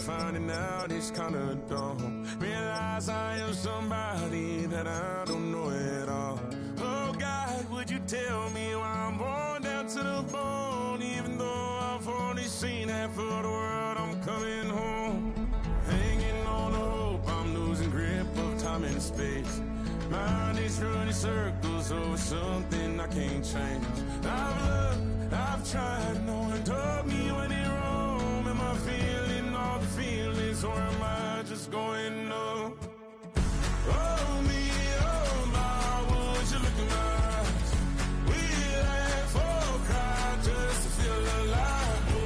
finding out it's kinda dumb. Realize I am somebody that I don't know at all. Oh God, would you tell me why I'm worn down to the bone? Even though I've only seen half of the world, I'm coming home. Hanging on the hope, I'm losing grip of time and space. Mind is running circles over something I can't change. I've looked, I've tried, no one told me when it wrong. Am I feeling all the feelings, or am I just going numb? Oh me, oh my, would you look in my eyes? We laugh or cry just to feel alive. Oh,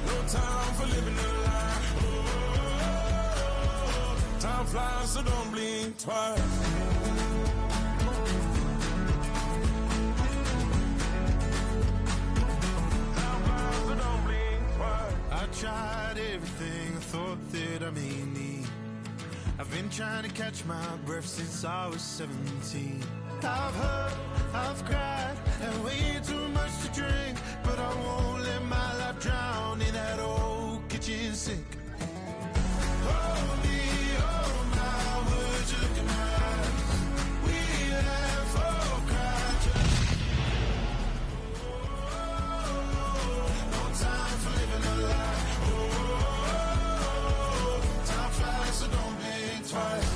no time for living a lie. Oh, time flies, so don't blink twice. I tried everything I thought that I may need. I've been trying to catch my breath since I was 17. I've hurt, I've cried, and way too much to drink, but I won't let my life drown in that old kitchen sink. Oh me, oh my, would you look in my eyes? We laugh, oh cry, no time for living a lie. Time flies, so don't blink twice.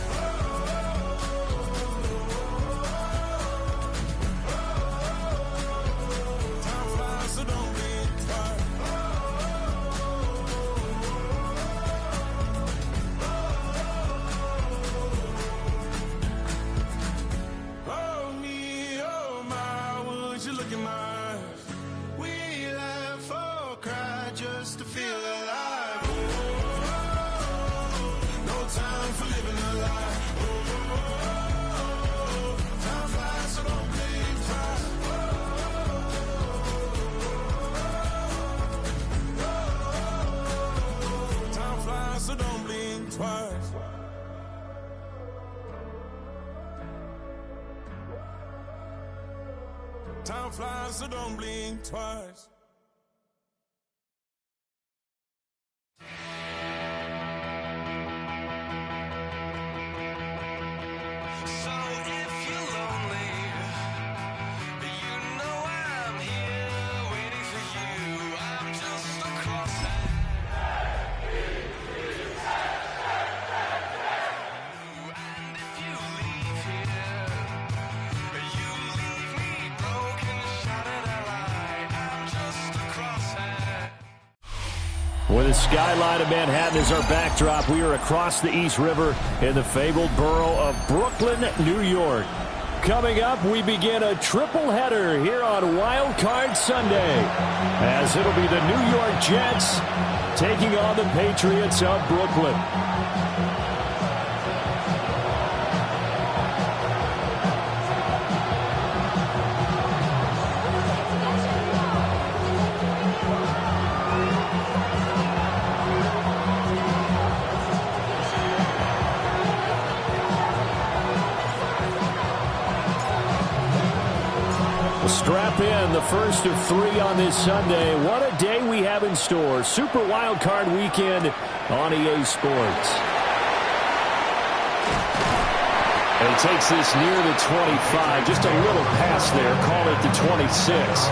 Time flies, so don't blink twice. Oh me, oh my, would you look in my eyes? We laugh or cry just to feel alive. No time for living a lie. Time flies, so don't blink twice. Time flies, so don't blink twice. Time flies, so don't blink twice. So if you're lonely, you know I'm here waiting for you. I'm just a crosshair. And if you leave here, you leave me broken, shattered alive. I'm just a crosshair. With the skyline of Manhattan as our backdrop, we are across the East River in the fabled borough of Brooklyn, New York. Coming up, we begin a triple header here on Wild Card Sunday, as it'll be the New York Jets taking on the Patriots of Brooklyn. Strap in, the first of three on this Sunday. What a day we have in store. Super Wild Card Weekend on EA Sports. And he takes this near the 25. Just a little pass there. Call it the 26.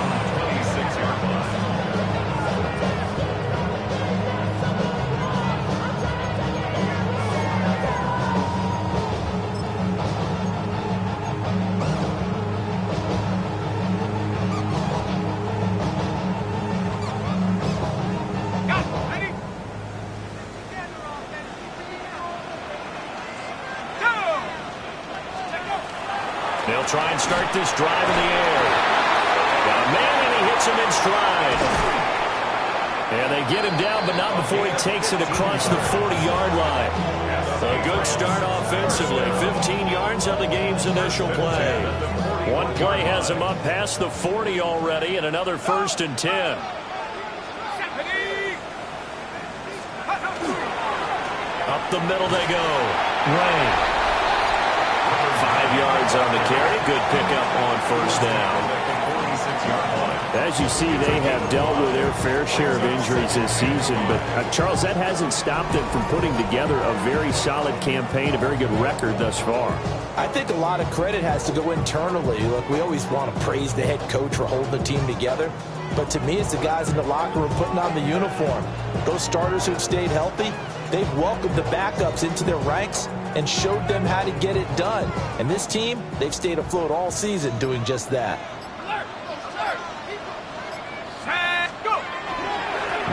They'll try and start this drive in the air. Got a man, and he hits him in stride. And they get him down, but not before he takes it across the 40-yard line. A good start offensively. 15 yards on the game's initial play. One play has him up past the 40 already, and another 1st and 10. Up the middle they go. Ray. 5 yards on the carry. Good pickup on 1st down. 46-yard line. As you see, they have dealt with their fair share of injuries this season. But, Charles, that hasn't stopped them from putting together a very solid campaign, a very good record thus far. I think a lot of credit has to go internally. Look, we always want to praise the head coach for holding the team together. But to me, it's the guys in the locker room putting on the uniform. Those starters who've stayed healthy, they've welcomed the backups into their ranks and showed them how to get it done. And this team, they've stayed afloat all season doing just that.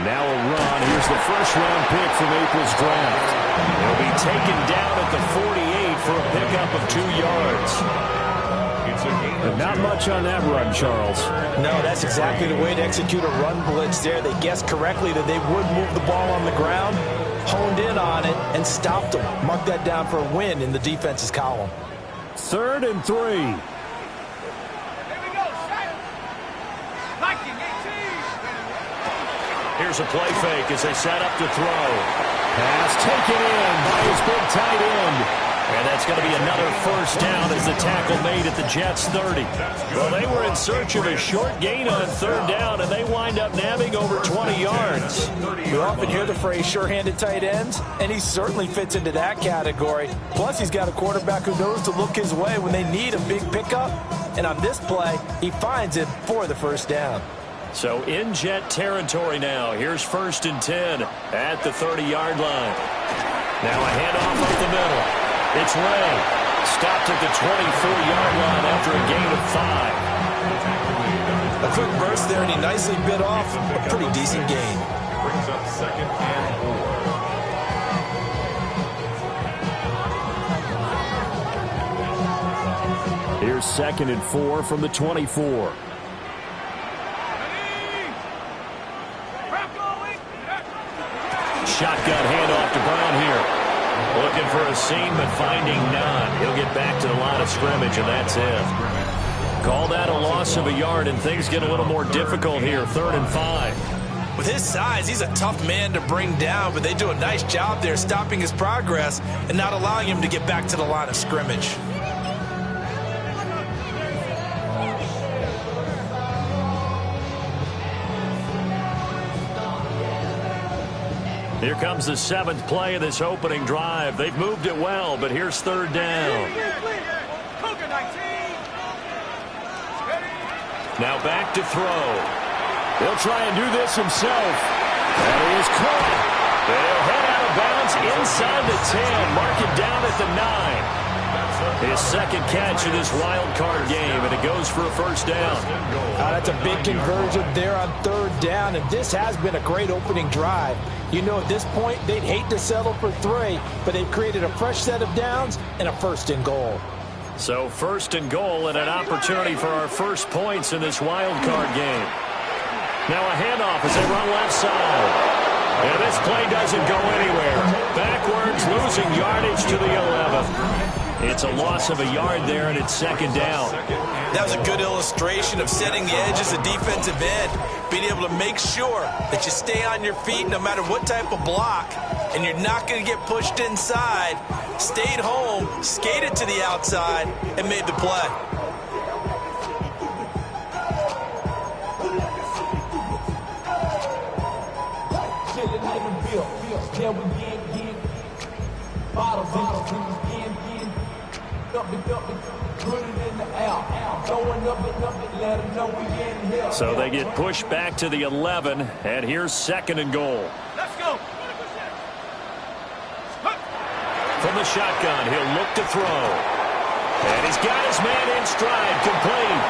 Now a run. Here's the first-round pick from April's draft. He'll be taken down at the 48 for a pickup of 2 yards. But not much on that run, Charles. No, that's exactly the way to execute a run blitz there. They guessed correctly that they would move the ball on the ground, honed in on it, and stopped them. Mark that down for a win in the defense's column. 3rd and 3. Here's a play fake as they set up to throw. Pass taken in by his big tight end. And that's going to be another first down as the tackle made at the Jets' 30. Well, they were in search of a short gain on 3rd down, and they wind up nabbing over 20 yards. We often hear the phrase sure-handed tight ends, and he certainly fits into that category. Plus, he's got a quarterback who knows to look his way when they need a big pickup. And on this play, he finds it for the first down. So in Jet territory now. Here's 1st and 10 at the 30-yard line. Now a handoff up the middle. It's Ray. Stopped at the 24-yard line after a gain of 5. A quick burst there, and he nicely bit off a pretty decent gain. Brings up 2nd and 4. Here's 2nd and 4 from the 24. Shotgun handoff to Brown here. Looking for a seam, but finding none. He'll get back to the line of scrimmage, and that's it. Call that a loss of a yard, and things get a little more difficult here. 3rd and 5. With his size, he's a tough man to bring down, but they do a nice job there stopping his progress and not allowing him to get back to the line of scrimmage. Here comes the 7th play of this opening drive. They've moved it well, but here's 3rd down. Now back to throw. He'll try and do this himself. That is caught. They'll head out of bounds inside the 10. Mark it down at the 9. His 2nd catch of this wild card game, and it goes for a first down. That's a big conversion there on 3rd down, and this has been a great opening drive. You know, at this point, they'd hate to settle for 3, but they've created a fresh set of downs and a 1st and goal. So 1st and goal and an opportunity for our first points in this wild card game. Now a handoff as they run left side. And this play doesn't go anywhere. Backwards, losing yardage to the 11. It's a loss of a yard there, and it's 2nd down. That was a good illustration of setting the edge as a defensive end, being able to make sure that you stay on your feet no matter what type of block, and you're not going to get pushed inside. Stayed home, skated to the outside, and made the play. So they get pushed back to the 11, and here's 2nd and goal. Let's go. From the shotgun, he'll look to throw. And he's got his man in stride, complete.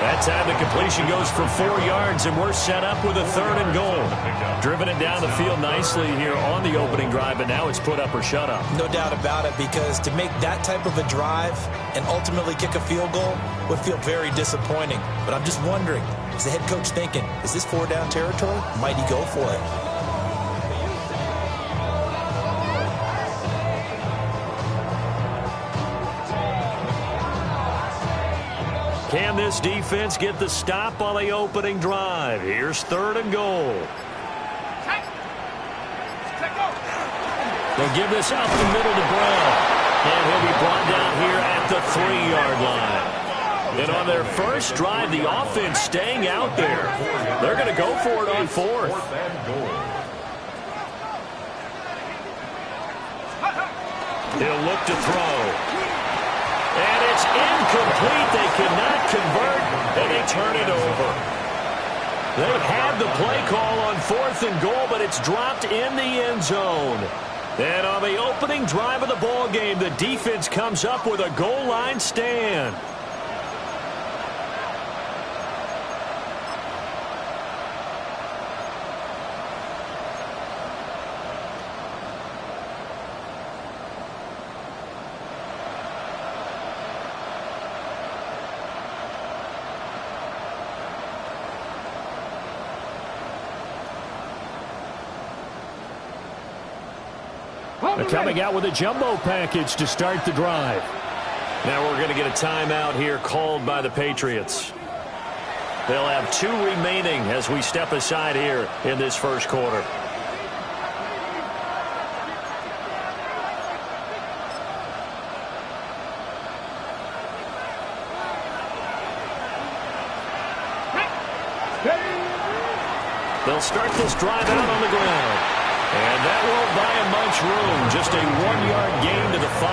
That time the completion goes for 4 yards, and we're set up with a 3rd and goal. Driven it down the field nicely here on the opening drive, but now it's put up or shut up. No doubt about it, because to make that type of a drive and ultimately kick a field goal would feel very disappointing. But I'm just wondering, is the head coach thinking, is this 4-down territory? Might he go for it? Can this defense get the stop on the opening drive? Here's 3rd and goal. They'll give this up the middle to Brown. And he'll be brought down here at the 3-yard line. And on their first drive, the offense staying out there. They're going to go for it on fourth. He'll look to throw. And it's incomplete. They cannot convert, and they turn it over. They had the play call on 4th and goal, but it's dropped in the end zone. And on the opening drive of the ball game, the defense comes up with a goal line stand. They're coming out with a jumbo package to start the drive. Now we're going to get a timeout here called by the Patriots. They'll have 2 remaining as we step aside here in this first quarter. They'll start this drive out on the ground. And that won't buy him much room. Just a 1-yard gain to the 5.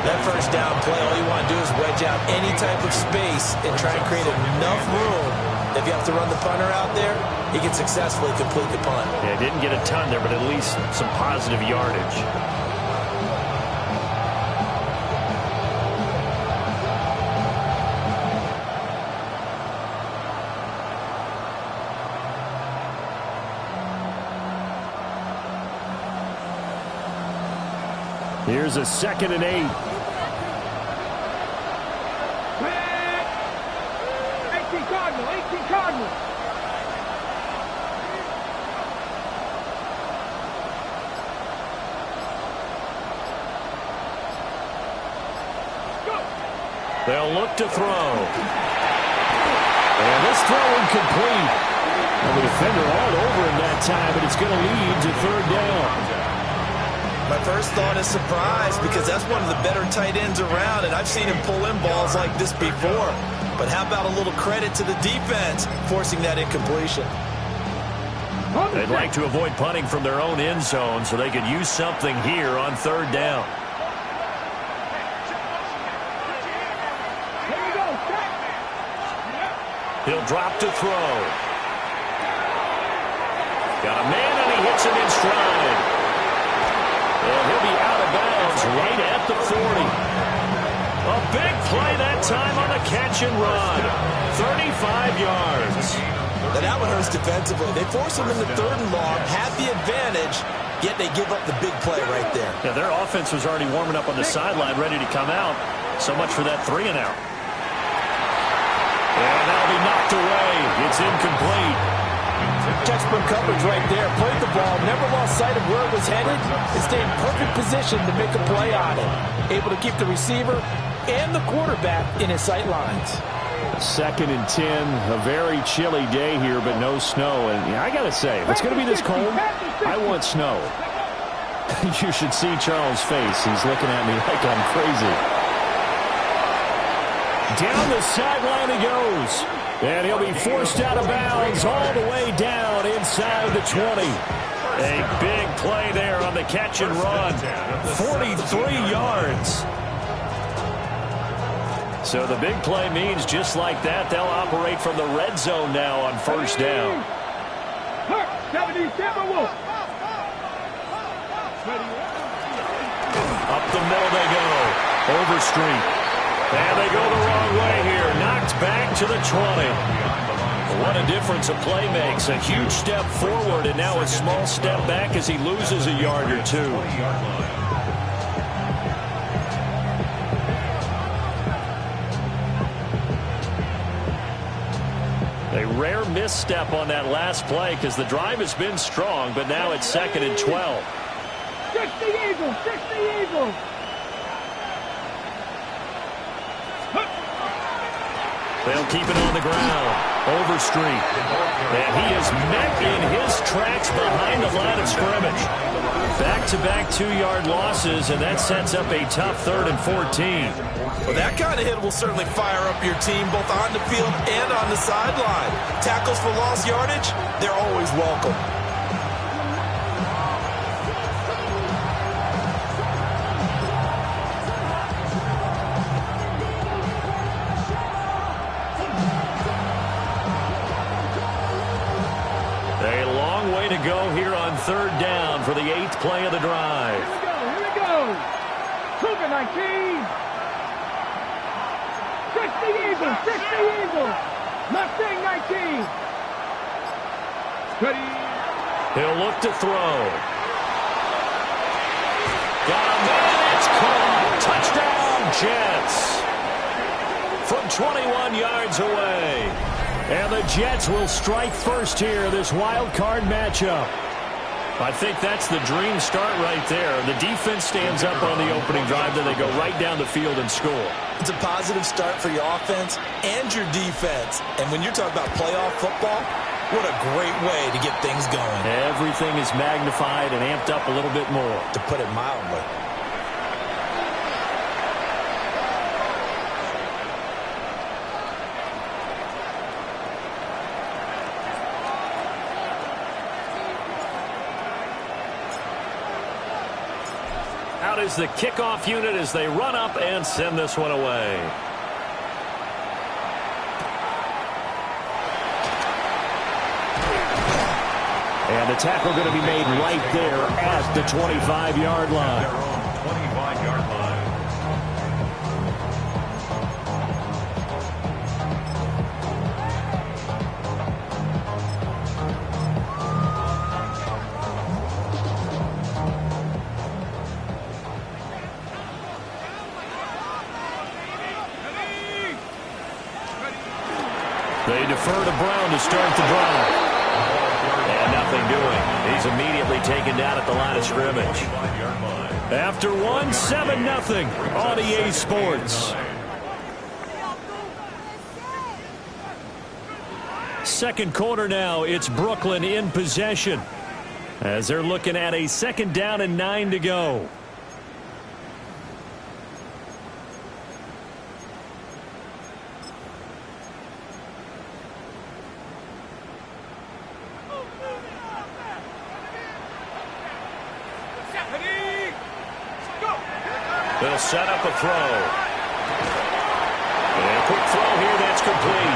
That first down play, all you want to do is wedge out any type of space and try and create enough room. If you have to run the punter out there, he can successfully complete the punt. Yeah, didn't get a ton there, but at least some positive yardage. Here's a 2nd and 8. 18 Cardinal, 18 Cardinal. They'll look to throw. And this throw incomplete. And the defender all over him that time, but it's going to lead to 3rd down. My first thought is surprise because that's one of the better tight ends around, and I've seen him pull in balls like this before. But how about a little credit to the defense forcing that incompletion? They'd like to avoid punting from their own end zone so they could use something here on 3rd down. He'll drop to throw. Got a man, and he hits him in stride. And he'll be out of bounds right at the 40. A big play that time on the catch and run. 35 yards. Now that one hurts defensively. They force him into 3rd and long, have the advantage, yet they give up the big play right there. Yeah, their offense was already warming up on the sideline, ready to come out. So much for that 3 and out. And that'll be knocked away. It's incomplete. Textbook coverage right there. Played the ball, never lost sight of where it was headed, and stayed in perfect position to make a play on it. Able to keep the receiver and the quarterback in his sight lines. 2nd and 10, a very chilly day here, but no snow. And I got to say, if it's going to be this cold, I want snow. You should see Charles' face. He's looking at me like I'm crazy. Down the sideline he goes. And he'll be forced out of bounds all the way down inside the 20. A big play there on the catch and run. 43 yards. So the big play means just like that, they'll operate from the red zone now on 1st down. Up the middle they go. Overstreet. And they go the wrong way here. Knocked back to the 20. What a difference a play makes. A huge step forward and now a small step back as he loses a yard or 2. A rare misstep on that last play because the drive has been strong, but now it's 2nd and 12. 60 Eagles, 60 Eagles. They'll keep it on the ground. Overstreet. And he is met in his tracks behind the line of scrimmage. Back-to-back 2-yard losses, and that sets up a tough 3rd and 14. Well, that kind of hit will certainly fire up your team both on the field and on the sideline. Tackles for lost yardage, they're always welcome. A long way to go here on 3rd down for the 8th play of the drive. Here we go. Cougar 19. 60 Eagles, 60 Eagles. Mustang 19. Ready. He'll look to throw. Got a man, it's caught. Touchdown, Jets. From 21 yards away. And the Jets will strike first here, this wild card matchup. I think that's the dream start right there. The defense stands up on the opening drive, then they go right down the field and score. It's a positive start for your offense and your defense. And when you're talking about playoff football, what a great way to get things going. Everything is magnified and amped up a little bit more. To put it mildly. Out is the kickoff unit as they run up and send this one away. And the tackle going to be made right there at the 25-yard line. Their own 25-yard line. They defer to Brown to start the drive. And nothing doing. He's immediately taken down at the line of scrimmage. After one, 7-0 on EA Sports. Second quarter now, it's Brooklyn in possession as they're looking at a 2nd down and 9 to go. They'll set up a throw. And a quick throw here, that's complete.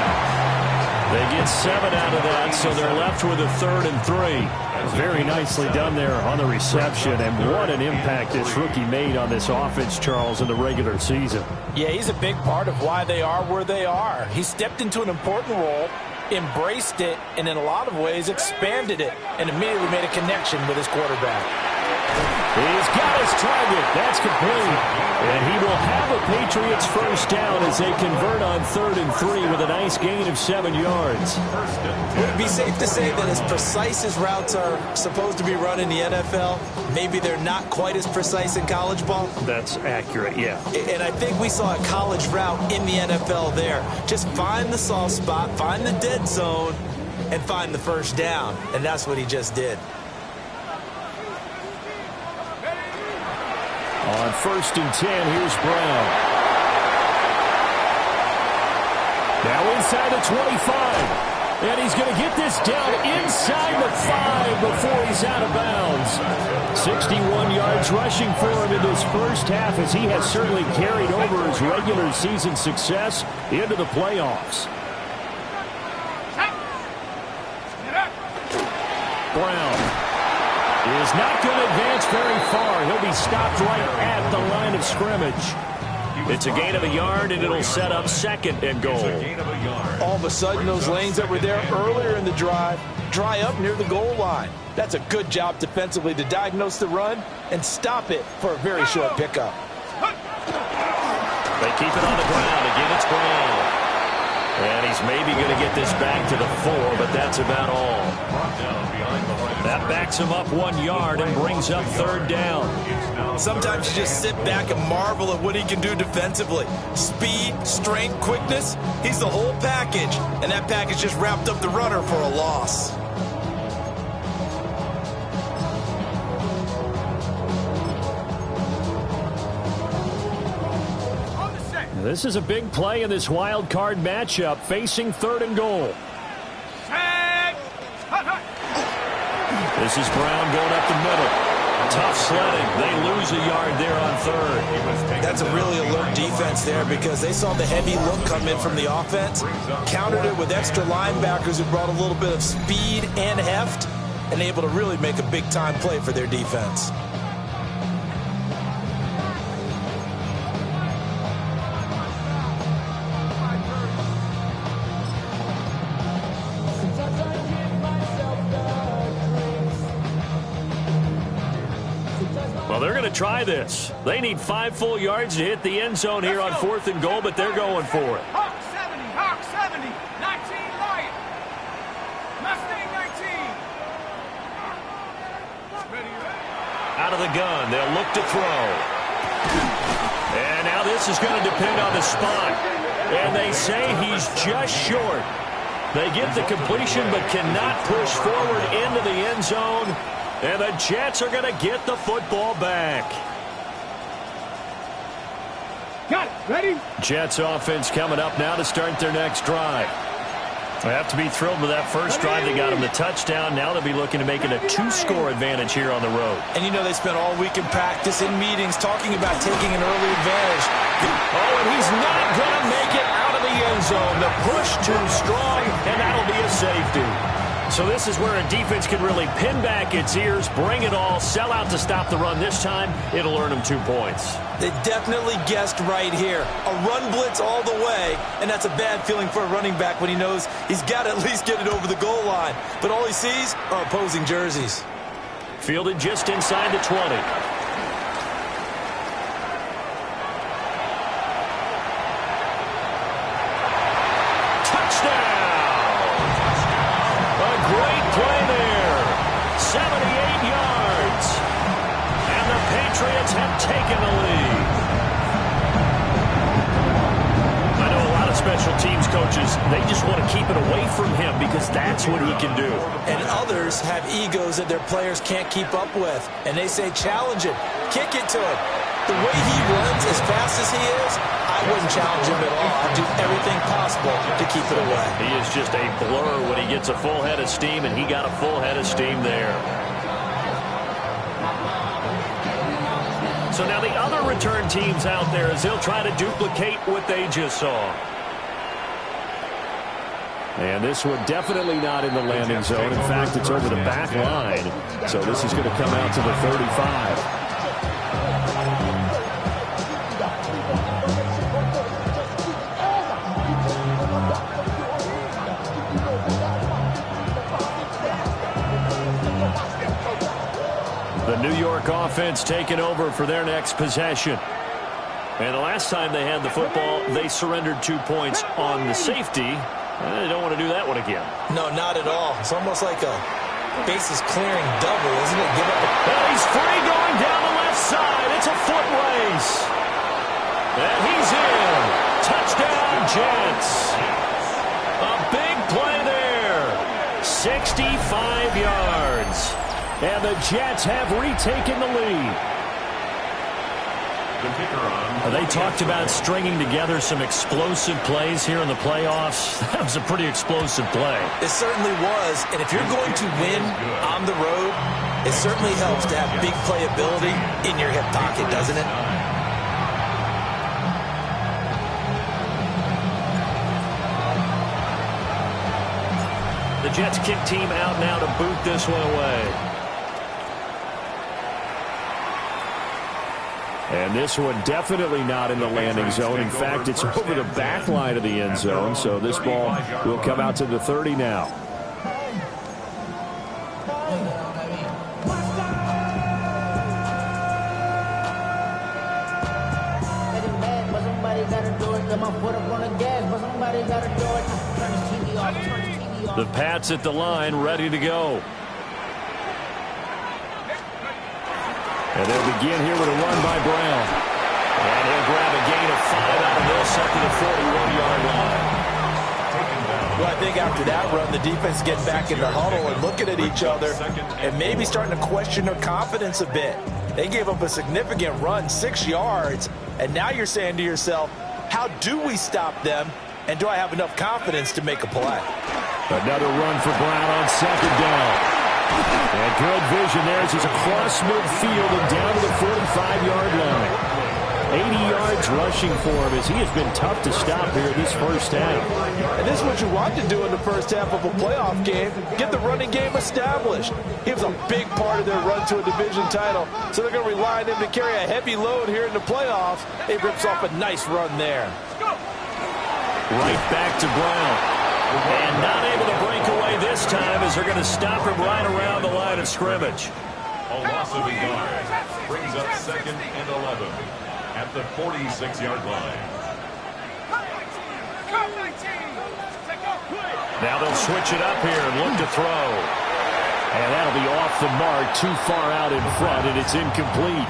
They get 7 out of that, so they're left with a 3rd and 3. Very nicely done there on the reception, and what an impact this rookie made on this offense, Charles, in the regular season. Yeah, he's a big part of why they are where they are. He stepped into an important role, embraced it, and in a lot of ways expanded it, and immediately made a connection with his quarterback. He's got his target. That's complete. And he will have a Patriots first down as they convert on 3rd and 3 with a nice gain of 7 yards. Would it be safe to say that as precise as routes are supposed to be run in the NFL, maybe they're not quite as precise in college ball? That's accurate, yeah. And I think we saw a college route in the NFL there. Just find the soft spot, find the dead zone, and find the first down. And that's what he just did. On 1st and 10, here's Brown. Now inside the 25. And he's going to get this down inside the 5 before he's out of bounds. 61 yards rushing for him in this first half, as he has certainly carried over his regular season success into the playoffs. Brown is not going to advance very far. He'll be stopped right at the line of scrimmage. It's a gain of a yard, and it'll set up 2nd and goal. All of a sudden, those lanes that were there earlier in the drive dry up near the goal line. That's a good job defensively to diagnose the run and stop it for a very short pickup. They keep it on the ground. Again, it's Brown. And he's maybe going to get this back to the 4, but that's about all. That backs him up 1 yard and brings up 3rd down. Sometimes you just sit back and marvel at what he can do defensively. Speed, strength, quickness, he's the whole package. And that package just wrapped up the runner for a loss. This is a big play in this wild card matchup, facing 3rd and goal. This is Brown going up the middle. Tough sledding. They lose a yard there on 3rd. That's a really alert defense there because they saw the heavy look come in from the offense, countered it with extra linebackers who brought a little bit of speed and heft, and able to really make a big-time play for their defense. Well, they're going to try this. They need 5 full yards to hit the end zone here on 4th and goal, but they're going for it. Hawk 70, 19 Lion. Mustang 19. Out of the gun, they'll look to throw. And now this is going to depend on the spot. And they say he's just short. They get the completion but cannot push forward into the end zone. And the Jets are going to get the football back. Got it. Ready? Jets offense coming up now to start their next drive. They have to be thrilled with that first drive. They got him the touchdown. Now they'll be looking to make it a 2-score advantage here on the road. And you know they spent all week in practice, in meetings, talking about taking an early advantage. Oh, and he's not going to make it out of the end zone. The push too strong, and that'll be a safety. So this is where a defense can really pin back its ears, bring it all, sell out to stop the run this time. It'll earn them 2 points. They definitely guessed right here. A run blitz all the way, and that's a bad feeling for a running back when he knows he's got to at least get it over the goal line. But all he sees are opposing jerseys. Fielded just inside the 20. Great play there. 78 yards. And the Patriots have taken the lead. I know a lot of special teams coaches, they just want to keep it away from him because that's what he can do. And others have egos that their players can't keep up with. And they say, challenge him. Kick it to him. The way he runs as fast as he is, I wouldn't challenge him at all. I'd do everything possible to keep it away. He is just a blur when he gets a full head of steam, and he got a full head of steam there. So now the other return teams out there as they'll try to duplicate what they just saw. And this one definitely not in the landing zone. In fact, it's over the back line. So this is going to come out to the 35. The New York offense taking over for their next possession. And the last time they had the football, they surrendered 2 points on the safety. They don't want to do that one again. No, not at all. It's almost like a bases clearing double, isn't it? Give up. And he's free going down the left side. It's a foot race. And he's in. Touchdown, Jets. A big play there. 65 yards. And the Jets have retaken the lead. They talked about stringing together some explosive plays here in the playoffs. That was a pretty explosive play. It certainly was. And if you're going to win on the road, it certainly helps to have big playability in your hip pocket, doesn't it? The Jets kick team out now to boot this one away. And this one definitely not in the landing zone. In fact, it's over the back line of the end zone. So this ball will come out to the 30 now. The Pats at the line, ready to go. And they'll begin here with a run by Brown. And he'll grab a gain of 5 out of this up to the 41-yard line. Well, I think after that run, the defense is getting back in the huddle and looking at each other and maybe starting to question their confidence a bit. They gave up a significant run, 6 yards, and now you're saying to yourself, how do we stop them, and do I have enough confidence to make a play? Another run for Brown on second down. And good vision there as he's across midfield and down to the 45-yard line. 80 yards rushing for him as he has been tough to stop here this first half. And this is what you want to do in the first half of a playoff game. Get the running game established. He was a big part of their run to a division title, so they're going to rely on him to carry a heavy load here in the playoffs. He rips off a nice run there. Right back to Brown. And not able to break away this time as they're going to stop him right around the line of scrimmage. A loss of a yard brings up 2nd and 11 at the 46-yard line. Now they'll switch it up here and look to throw. And that'll be off the mark, too far out in front, and it's incomplete.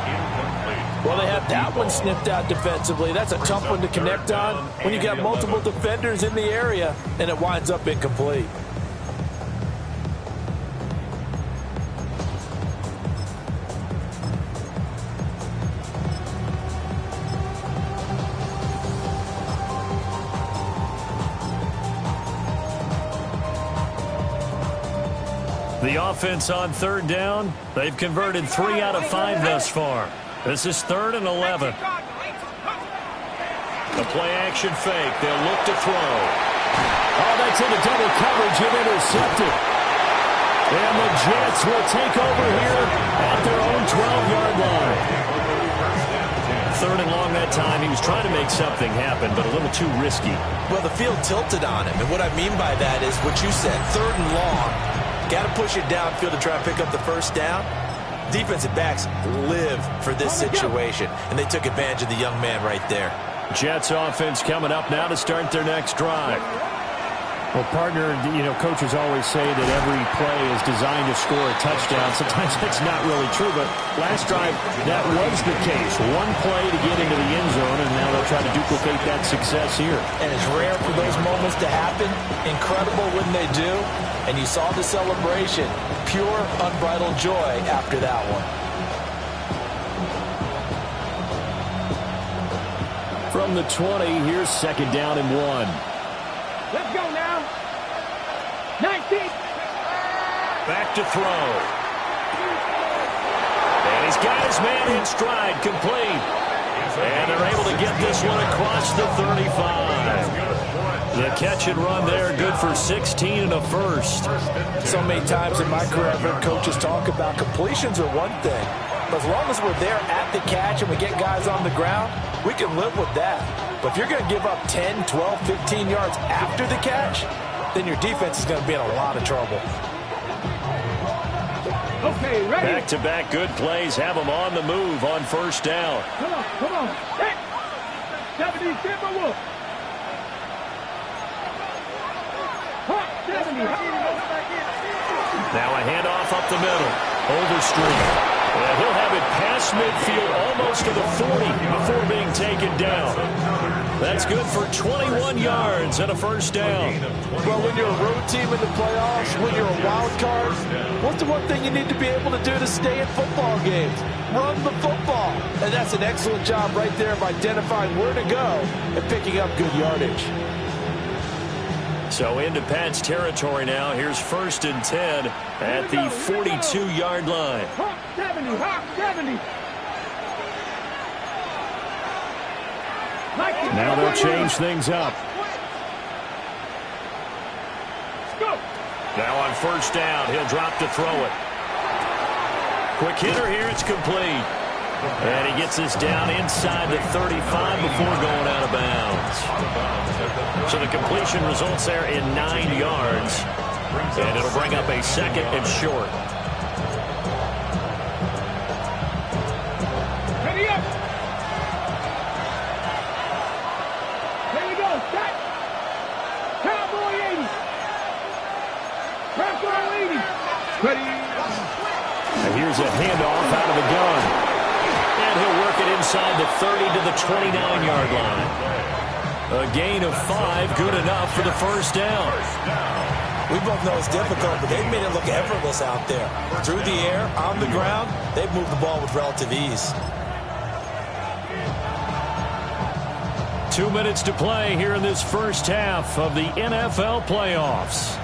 Well, they have that one snipped out defensively. That's a tough one to connect on when you got multiple defenders in the area, and it winds up incomplete. The offense on third down, they've converted 3 out of 5 thus far. This is 3rd and 11. The play-action fake. They'll look to throw. Oh, that's into double coverage and intercepted. And the Jets will take over here at their own 12-yard line. 3rd and long that time. He was trying to make something happen, but a little too risky. Well, the field tilted on him, and what I mean by that is what you said, 3rd and long. Got to push it downfield to try and pick up the first down. Defensive backs live for this situation, and they took advantage of the young man right there. Jets offense coming up now to start their next drive. Well, partner, coaches always say that every play is designed to score a touchdown. Sometimes that's not really true, but last drive, that was the case. One play to get into the end zone, and now they'll try to duplicate that success here. And it's rare for those moments to happen. Incredible when they do. And you saw the celebration. Pure, unbridled joy after that one. From the 20, here's 2nd down and 1. Let's go now. 19. Back to throw. And he's got his man in stride, complete. And they're able to get this one across the 35. The catch and run there, good for 16 and a first. So many times in my career, I've heard coaches talk about completions are one thing. But as long as we're there at the catch and we get guys on the ground, we can live with that. But if you're going to give up 10, 12, 15 yards after the catch, then your defense is going to be in a lot of trouble. Okay, ready? Back-to-back good plays have them on the move on first down. Come on. Hey! 70, Timberwolf. 70. Now a handoff up the middle. Overstreet. And he'll have it past midfield almost to the 40 before being taken down. That's good for 21 yards and a first down. Well, when you're a road team in the playoffs, when you're a wild card, what's the one thing you need to be able to do to stay in football games? Run the football. And that's an excellent job right there of identifying where to go and picking up good yardage. So into Pat's territory now. Here's 1st and 10 at the 42-yard line. Hawk 70, Hawk 70. Now they'll change things up. Now on first down, he'll drop to throw it. Quick hitter here, it's complete. And he gets this down inside the 35 before going out of bounds. So the completion results there in 9 yards. And it'll bring up a 2nd and short. Ready up. Here we go. Set. Cowboy 80. Cowboy 80. Ready. And here's a handoff out of the gun. inside the 30 to the 29-yard line. A gain of 5, good enough for the first down. We both know it's difficult, but they've made it look effortless out there. Through the air, on the ground, they've moved the ball with relative ease. 2 minutes to play here in this first half of the NFL playoffs.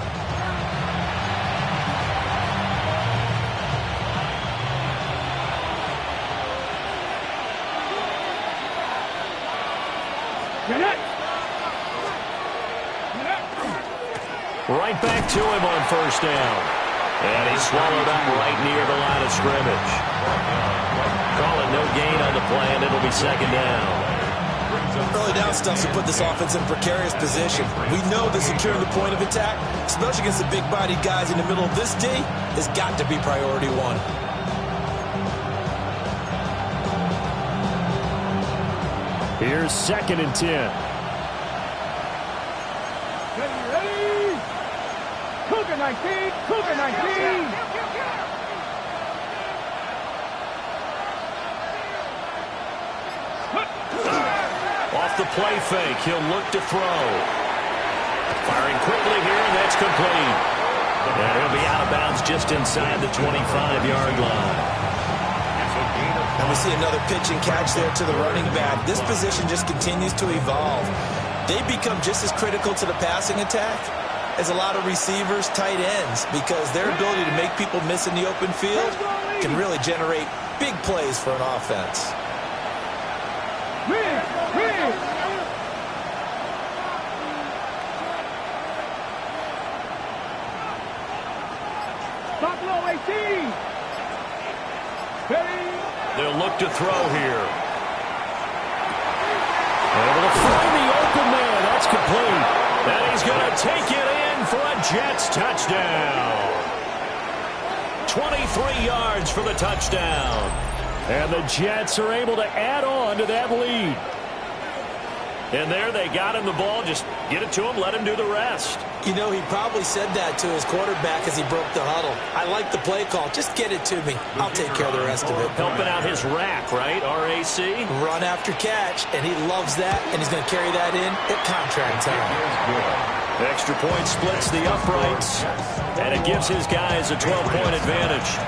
Right back to him on first down. And he swallowed up right near the line of scrimmage. Call it no gain on the play, and it'll be second down. Early down stuff to put this offense in a precarious position. We know that securing the point of attack, especially against the big-bodied guys in the middle of this D, has got to be priority one. Here's 2nd and 10. Cougar 19, Cougar 19. Off the play fake, he'll look to throw. Firing quickly here, and that's complete. And he'll be out of bounds just inside the 25-yard line. And we see another pitch and catch there to the running back. This position just continues to evolve. They become just as critical to the passing attack as a lot of receivers, tight ends, because their ability to make people miss in the open field can really generate big plays for an offense. Buffalo 18. They'll look to throw here. Able to find the open man. That's complete. And he's going to take it in for a Jets touchdown. 23 yards for the touchdown. And the Jets are able to add on to that lead. And there they got him the ball. Just get it to him, let him do the rest. You know, he probably said that to his quarterback as he broke the huddle. I like the play call. Just get it to me. I'll take care of the rest of it. Helping out his rack, right? RAC? Run after catch, and he loves that, and he's going to carry that in at contract time. The extra point splits the uprights, and it gives his guys a 12-point advantage.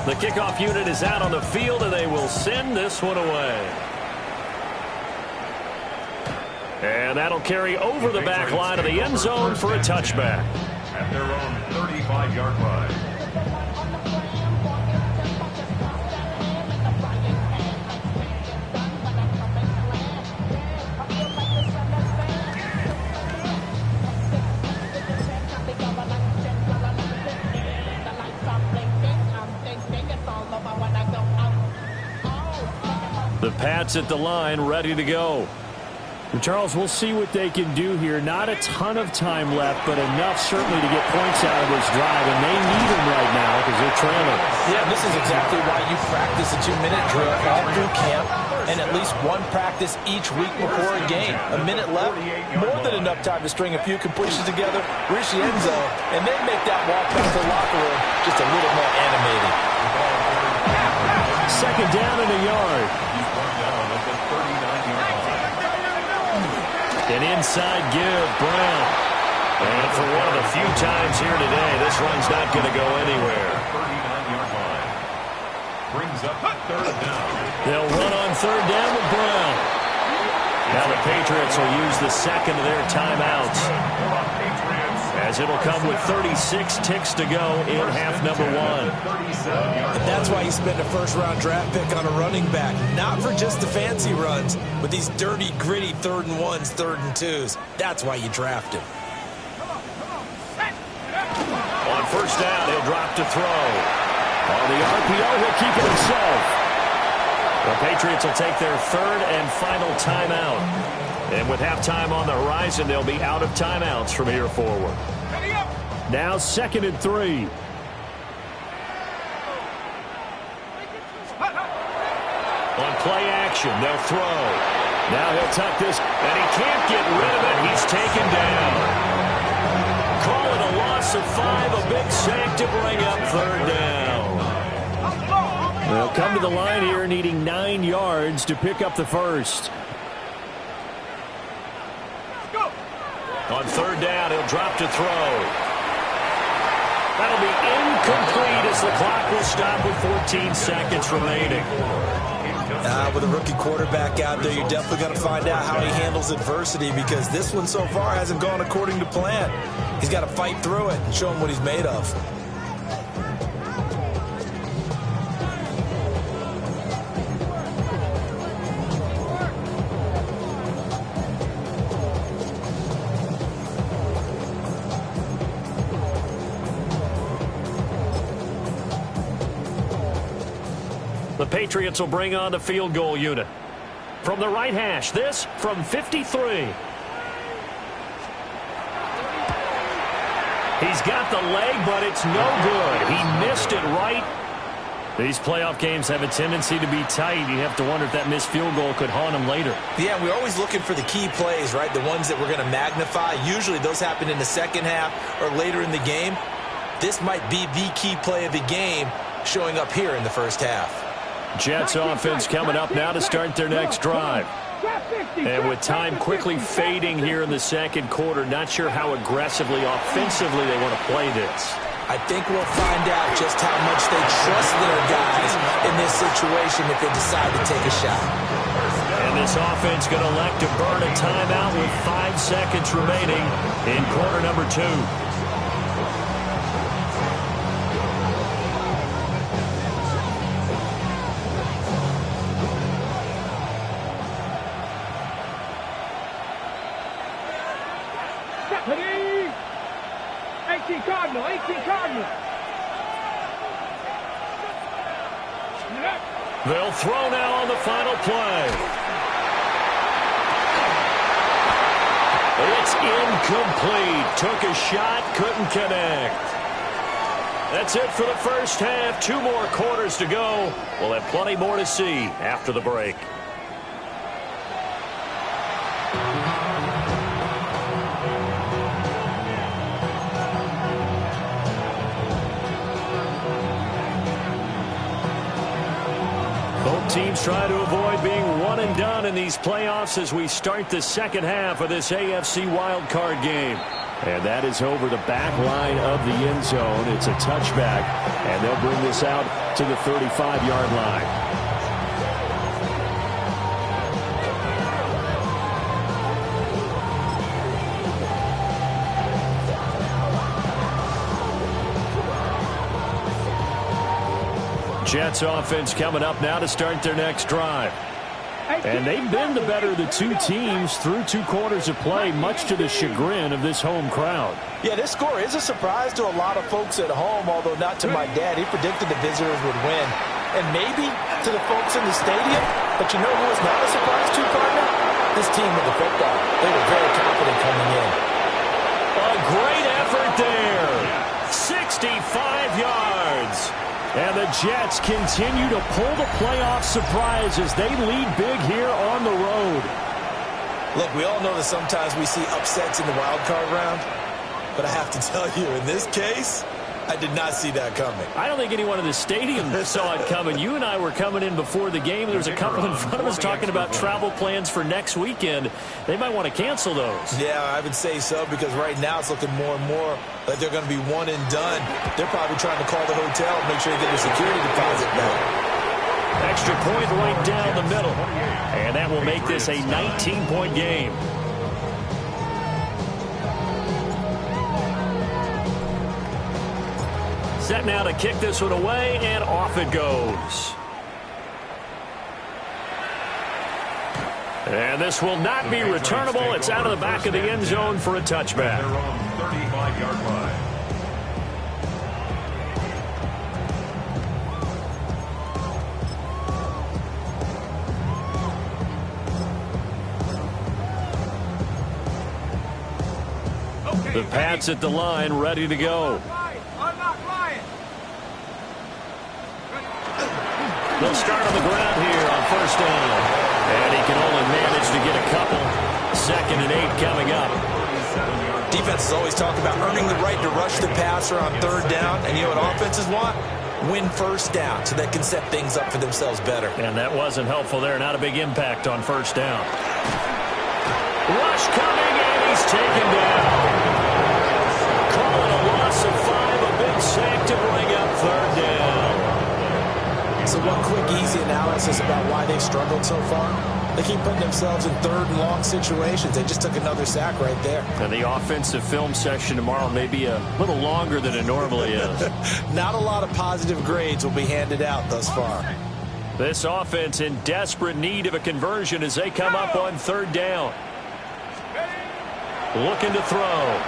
The kickoff unit is out on the field, and they will send this one away. And that'll carry over the back line of the end zone for a touchback. At their own 35-yard line. The Pats at the line, ready to go. Charles, we'll see what they can do here. Not a ton of time left, but enough certainly to get points out of this drive, and they need them right now because they're trailing. Yeah, this is exactly why you practice a 2-minute drill all through camp and at least one practice each week before a game. A minute left, more than enough time to string a few completions together, reach the end zone, and then make that walk back to the locker room just a little more animated. Second down and a yard. An inside give, Brown. And for one of the few times here today, this run's not going to go anywhere. 39-yard line. Brings up third down. They'll run on third down with Brown. Now the Patriots will use the second of their timeouts, as it'll come with 36 ticks to go in half number one. And that's why you spend a first-round draft pick on a running back, not for just the fancy runs, but these dirty, gritty 3rd and 1s, 3rd and 2s. That's why you draft him. On first down, he'll drop to throw. On the RPO, he'll keep it himself. The Patriots will take their third and final timeout. And with halftime on the horizon, they'll be out of timeouts from here forward. Now 2nd and 3. On play action, they'll throw. Now he'll tuck this, and he can't get rid of it. He's taken down. Call it a loss of 5, a big sack to bring up third down. They'll come to the line here needing 9 yards to pick up the first. On third down, he'll drop to throw. That'll be incomplete as the clock will stop with 14 seconds remaining. With a rookie quarterback out there, you're definitely going to find out how he handles adversity, because this one so far hasn't gone according to plan. He's got to fight through it and show him what he's made of. The Patriots will bring on the field goal unit. From the right hash, this from 53. He's got the leg, but it's no good. He missed it right. These playoff games have a tendency to be tight. You have to wonder if that missed field goal could haunt him later. Yeah, we're always looking for the key plays, right? The ones that we're going to magnify. Usually those happen in the second half or later in the game. This might be the key play of the game showing up here in the first half. Jets offense coming up now to start their next drive. And with time quickly fading here in the second quarter, not sure how aggressively, offensively they want to play this. I think we'll find out just how much they trust their guys in this situation if they decide to take a shot. And this offense going to elect to burn a timeout with 5 seconds remaining in quarter number 2. They'll throw now on the final play. It's incomplete. Took a shot, couldn't connect. That's it for the first half. 2 more quarters to go. We'll have plenty more to see after the break. Teams try to avoid being one and done in these playoffs as we start the second half of this AFC wildcard game. And that is over the back line of the end zone. It's a touchback, and they'll bring this out to the 35-yard line. Jets offense coming up now to start their next drive. And they've been the better of the 2 teams through 2 quarters of play, much to the chagrin of this home crowd. Yeah, this score is a surprise to a lot of folks at home, although not to my dad. He predicted the visitors would win. And maybe to the folks in the stadium. But you know who was not a surprise to, partner? This team with the football. They were very confident coming in. A great effort there. 65 yards. And the Jets continue to pull the playoff surprise as they lead big here on the road. Look, we all know that sometimes we see upsets in the wild card round. But I have to tell you, in this case, I did not see that coming. I don't think anyone in the stadium saw it coming. You and I were coming in before the game. There was a couple in front of us talking about travel plans for next weekend. They might want to cancel those. Yeah, I would say so, because right now it's looking more and more like they're going to be one and done. They're probably trying to call the hotel and make sure they get their security deposit back. Extra point right down the middle. And that will make this a 19-point game. Set now to kick this one away, and off it goes. And this will not be returnable. It's out of the back of the end zone for a touchback. They're on 35-yard line. The Pats at the line, ready to go. They'll start on the ground here on first down. And he can only manage to get a couple. 2nd and 8 coming up. Defenses always talk about earning the right to rush the passer on 3rd down. And you know what offenses want? Win first down so they can set things up for themselves better. And that wasn't helpful there. Not a big impact on first down. Rush coming, and he's taken down. Call it a loss of 5. A big sack to bring up 3rd down. So one quick, easy analysis about why they've struggled so far. They keep putting themselves in 3rd and long situations. They just took another sack right there. And the offensive film session tomorrow may be a little longer than it normally is. Not a lot of positive grades will be handed out thus far. This offense in desperate need of a conversion as they come up on 3rd down. Looking to throw.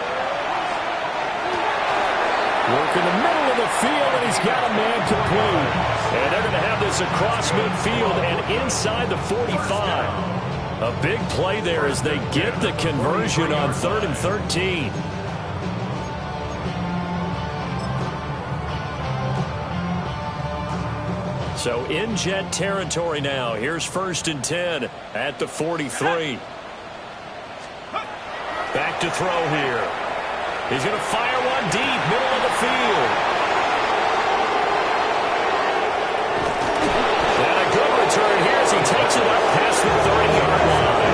Work in the middle of the field, and he's got a man complete. And they're going to have this across midfield and inside the 45. A big play there as they get the conversion on 3rd and 13. So in jet territory now. Here's 1st and 10 at the 43. Back to throw here. He's going to fire one deep, middle of the field. And a good return here as he takes it up past the 30-yard line.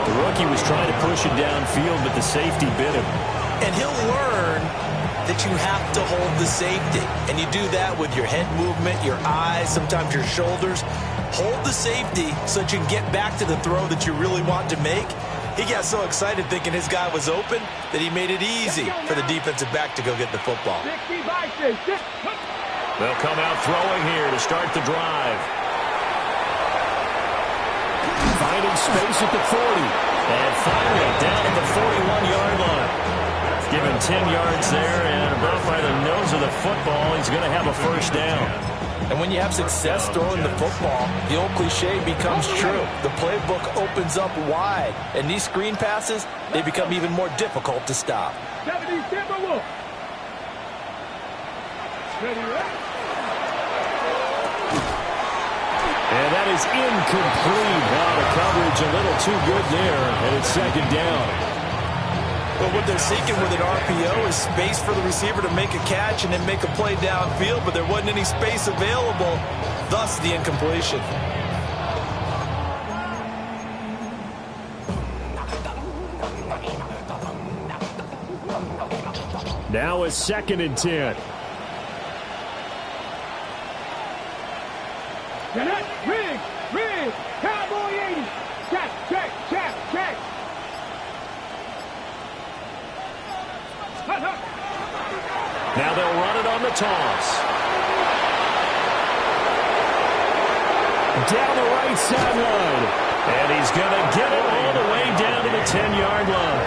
The rookie was trying to push it downfield, but the safety bit him. And he'll learn that you have to hold the safety. And you do that with your head movement, your eyes, sometimes your shoulders. Hold the safety so that you can get back to the throw that you really want to make. He got so excited thinking his guy was open that he made it easy for the defensive back to go get the football. They'll come out throwing here to start the drive. Finding space at the 40. And finally down at the 41-yard line. Given 10 yards there and about by the nose of the football, he's going to have a first down. And when you have success throwing the football, the old cliche becomes true. The playbook opens up wide. And these screen passes, they become even more difficult to stop. And that is incomplete. Now the coverage a little too good there, and it's 2nd down. But what they're seeking with an RPO is space for the receiver to make a catch and then make a play downfield, but there wasn't any space available, thus the incompletion. Now it's 2nd and 10. Rig, Cowboy 80. Check. Now they'll run it on the toss. Down the right sideline. And he's going to get it all the way down to the 10-yard line.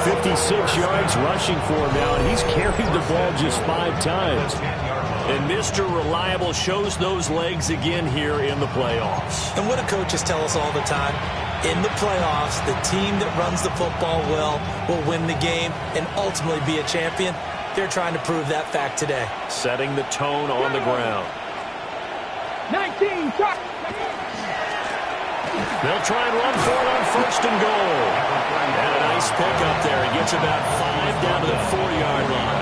56 yards rushing for him now, and he's carried the ball just 5 times. And Mr. Reliable shows those legs again here in the playoffs. And what do coaches tell us all the time? In the playoffs, the team that runs the football well will win the game and ultimately be a champion. They're trying to prove that fact today. Setting the tone on the ground. 19, shot. They'll try and run for it on 1st and goal. And a nice pick up there. He gets about 5 down to the 4-yard line.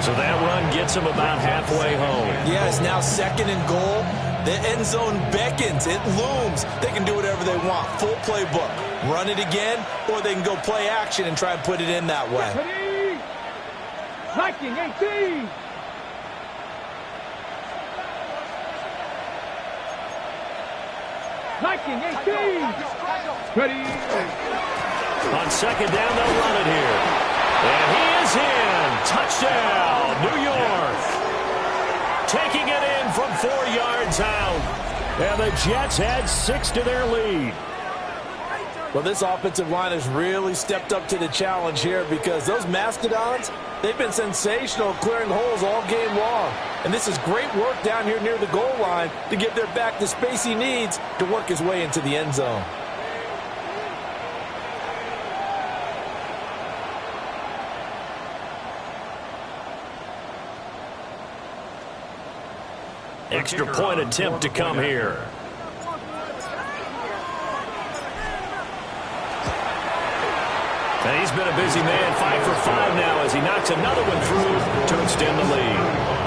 So that run gets him about halfway home. Yeah, it's now 2nd and goal. The end zone beckons. It looms. They can do whatever they want. Full playbook. Run it again, or they can go play action and try and put it in that way. Viking 18. Viking 18. Ready. On 2nd down, they'll run it here. And he is in. Touchdown, New York. Taking it in from 4 yards out. And the Jets had 6 to their lead. Well, this offensive line has really stepped up to the challenge here because those Mastodons, they've been sensational clearing holes all game long. And this is great work down here near the goal line to give their back the space he needs to work his way into the end zone. Extra point attempt to come here. And he's been a busy man, 5 for 5 now as he knocks another one through to extend the lead.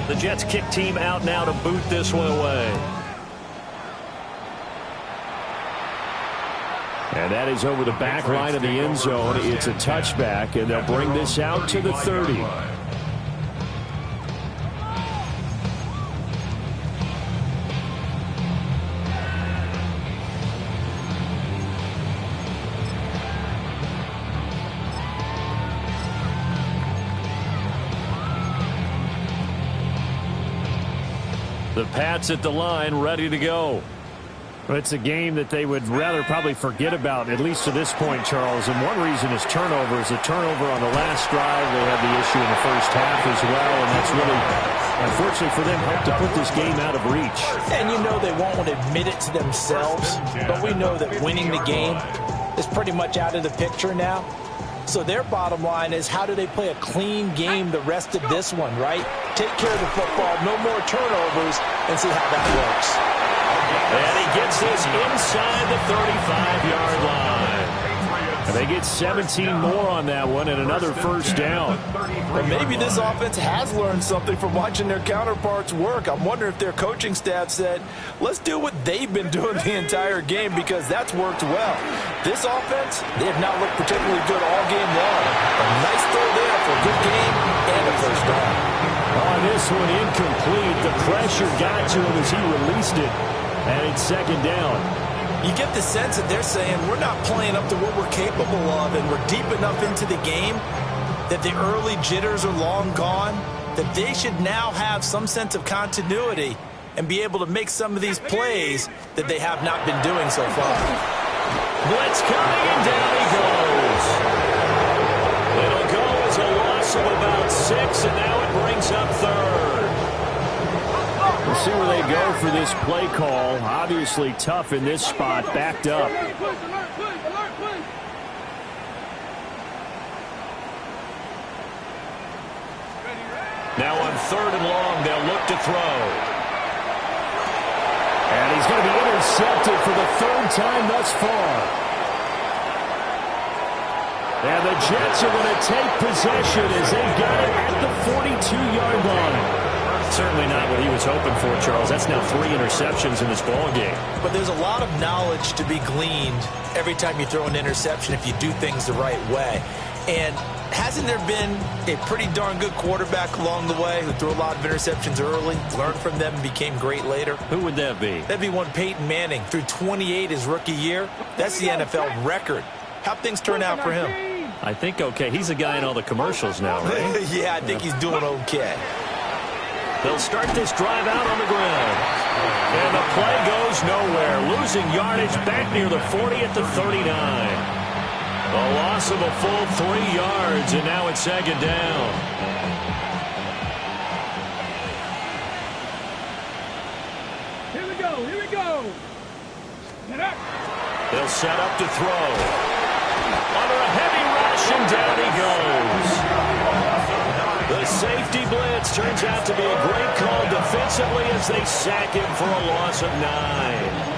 The Jets kick team out now to boot this one away. And that is over the back line of the end zone. It's a touchback, and they'll bring this out to the 30. The Pats at the line, ready to go. Well, it's a game that they would rather probably forget about, at least to this point, Charles. And one reason is turnovers. A turnover on the last drive. They had the issue in the first half as well, and that's really, unfortunately for them, helped to put this game out of reach. And you know they won't want to admit it to themselves, but we know that winning the game is pretty much out of the picture now. So their bottom line is, how do they play a clean game the rest of this one, right? Take care of the football, no more turnovers, and see how that works. And he gets this inside the 35-yard line. And they get 17 more on that one and another first down. But maybe this offense has learned something from watching their counterparts work. I'm wondering if their coaching staff said, let's do what they've been doing the entire game, because that's worked well. This offense, they have not looked particularly good all game long. A nice throw there for a good game and a first down. On this one, incomplete. The pressure got to him as he released it. And it's second down. You get the sense that they're saying we're not playing up to what we're capable of, and we're deep enough into the game that the early jitters are long gone, that they should now have some sense of continuity and be able to make some of these plays that they have not been doing so far. Blitz coming, and down he goes. It'll go as a loss of about 6, and now it brings up third. We'll see where they go for this play call. Obviously tough in this spot, backed up. Now on 3rd and long, they'll look to throw. And he's going to be intercepted for the 3rd time thus far. And the Jets are going to take possession as they've got it at the 42-yard line. Certainly not what he was hoping for, Charles. That's now 3 interceptions in this ball game. But there's a lot of knowledge to be gleaned every time you throw an interception if you do things the right way. And hasn't there been a pretty darn good quarterback along the way who threw a lot of interceptions early, learned from them, and became great later? Who would that be? That'd be one Peyton Manning. Threw 28 his rookie year. That's the NFL record. How'd things turn out for him? I think okay. He's a guy in all the commercials now, right? Yeah, I think he's doing okay. They'll start this drive out on the ground. And the play goes nowhere. Losing yardage back near the 40 at the 39. A loss of a full 3 yards, and now it's second down. Here we go, here we go. They'll set up to throw. Under a heavy rush, and down he goes. The safety blitz turns out to be a great call defensively as they sack him for a loss of 9.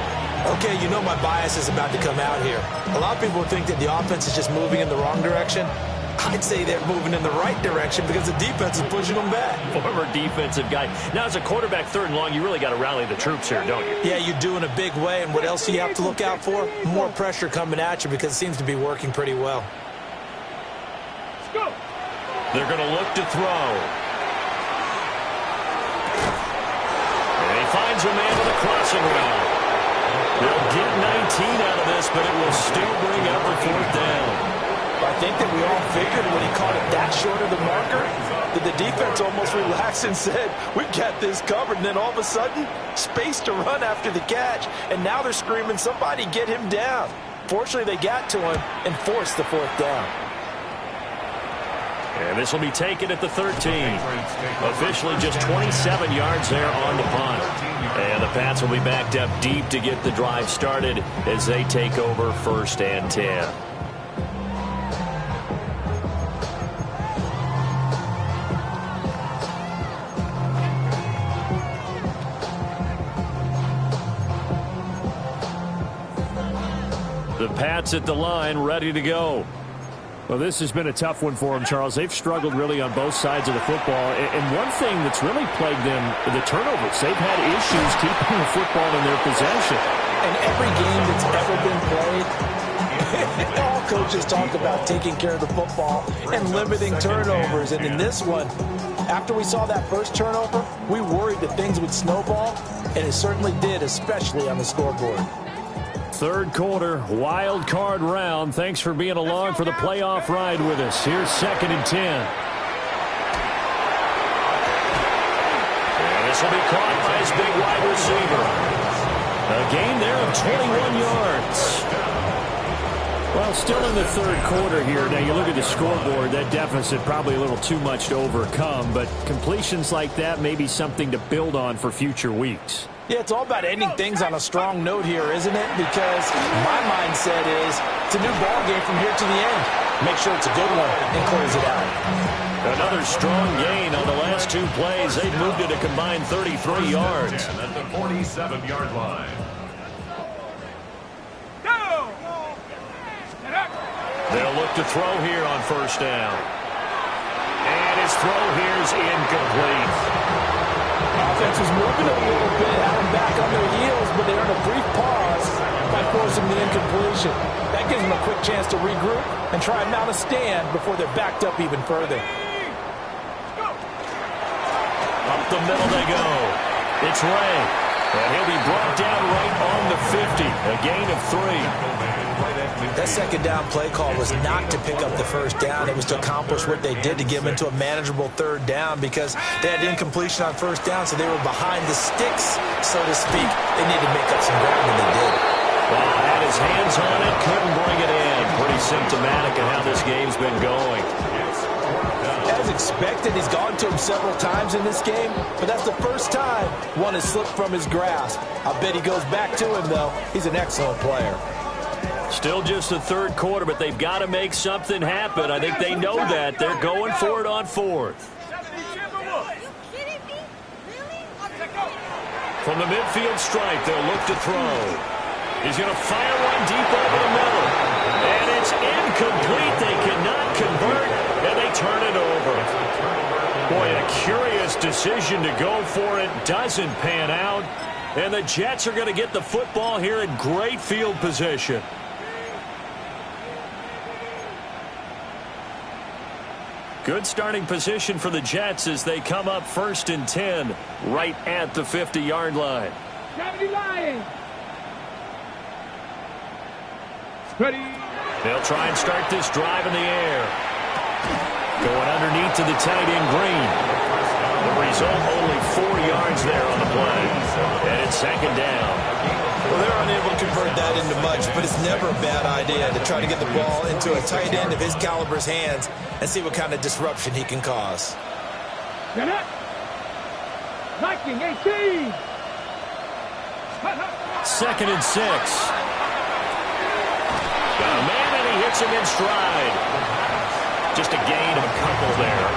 Okay, you know my bias is about to come out here. A lot of people think that the offense is just moving in the wrong direction. I'd say they're moving in the right direction because the defense is pushing them back. Former defensive guy. Now, as a quarterback, 3rd and long, you really got to rally the troops here, don't you? Yeah, you do in a big way. And what else do you have to look out for? More pressure coming at you because it seems to be working pretty well. Let's go. They're going to look to throw. And he finds a man with a crossing route. They'll get 19 out of this, but it will still bring up a 4th down. I think that we all figured when he caught it that short of the marker that the defense almost relaxed and said, we've got this covered. And then all of a sudden, space to run after the catch. And now they're screaming, somebody get him down. Fortunately, they got to him and forced the 4th down. And this will be taken at the 13. Officially just 27 yards there on the punt. And the Pats will be backed up deep to get the drive started as they take over 1st and 10. The Pats at the line, ready to go. Well, this has been a tough one for them, Charles. They've struggled really on both sides of the football. And one thing that's really plagued them, the turnovers. They've had issues keeping the football in their possession. And every game that's ever been played, all coaches talk about taking care of the football and limiting turnovers. And in this one, after we saw that first turnover, we worried that things would snowball, and it certainly did, especially on the scoreboard. Third quarter, wild card round. Thanks for being along for the playoff ride with us. Here's 2nd and 10. And this will be caught by his big wide receiver. A gain there of 21 yards. Well, still in the third quarter here. Now, you look at the scoreboard, that deficit probably a little too much to overcome, but completions like that may be something to build on for future weeks. Yeah, it's all about ending things on a strong note here, isn't it? Because my mindset is it's a new ball game from here to the end. Make sure it's a good one and close it out. Another strong gain on the last 2 plays. They've moved it a combined 33 yards. At the 47-yard line. They'll look to throw here on 1st down. And his throw here is incomplete. Offense was moving a little bit, had them back on their heels, but they earned a brief pause by forcing the incompletion. That gives them a quick chance to regroup and try and mount a stand before they're backed up even further. Up the middle they go. It's Ray. And he'll be brought down right on the 50. A gain of 3. That second down play call was not to pick up the first down. It was to accomplish what they did, to get them into a manageable third down, because they had incompletion on first down, so they were behind the sticks, so to speak. They needed to make up some ground, and they did. Well, had his hands on it, couldn't bring it in. Pretty symptomatic of how this game's been going. As expected, he's gone to him several times in this game, but that's the first time one has slipped from his grasp. I bet he goes back to him, though. He's an excellent player. Still just the third quarter, but they've got to make something happen. I think they know that. They're going for it on 4th. From the midfield stripe, they'll look to throw. He's going to fire one deep over the middle. And it's incomplete. They cannot convert, and they turn it over. Boy, a curious decision to go for it. Doesn't pan out. And the Jets are going to get the football here in great field position. Good starting position for the Jets as they come up 1st and 10 right at the 50-yard line. Ready. They'll try and start this drive in the air. Going underneath to the tight end Green. The result, only 4 yards there on the play. And it's 2nd down. Well, they're unable to convert that into much, but it's never a bad idea to try to get the ball into a tight end of his caliber's hands and see what kind of disruption he can cause. Get it. Viking 18. 2nd and 6. Got a man, and he hits him in stride. Just a gain of a couple there.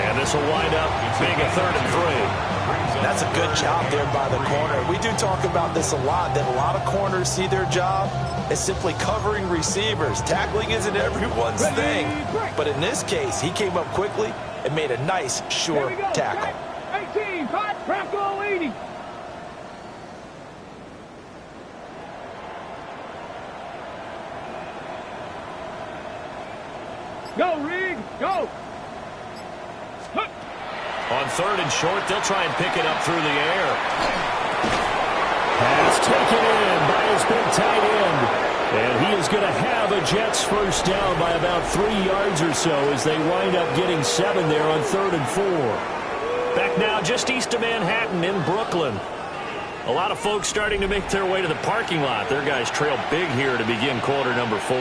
And this will wind up being a 3rd and 3. That's a good job there by the corner. We do talk about this a lot, that a lot of corners see their job as simply covering receivers. Tackling isn't everyone's thing. But in this case, he came up quickly and made a nice, sure tackle. 18, hot, Bronco 80. Go, Reed, go. On 3rd and short, they'll try and pick it up through the air. Pass taken in by his big tight end. And he is going to have a Jets first down by about 3 yards or so as they wind up getting 7 there on 3rd and 4. Back now just east of Manhattan in Brooklyn. A lot of folks starting to make their way to the parking lot. Their guys trail big here to begin quarter number 4.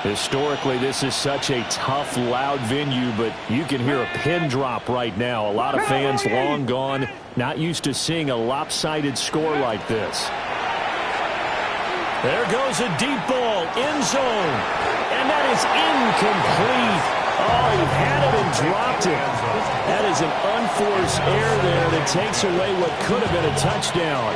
Historically, this is such a tough, loud venue, but you can hear a pin drop right now. A lot of fans long gone, not used to seeing a lopsided score like this. There goes a deep ball, end zone, and that is incomplete. Oh, he had it and dropped it. That is an unforced error there that takes away what could have been a touchdown.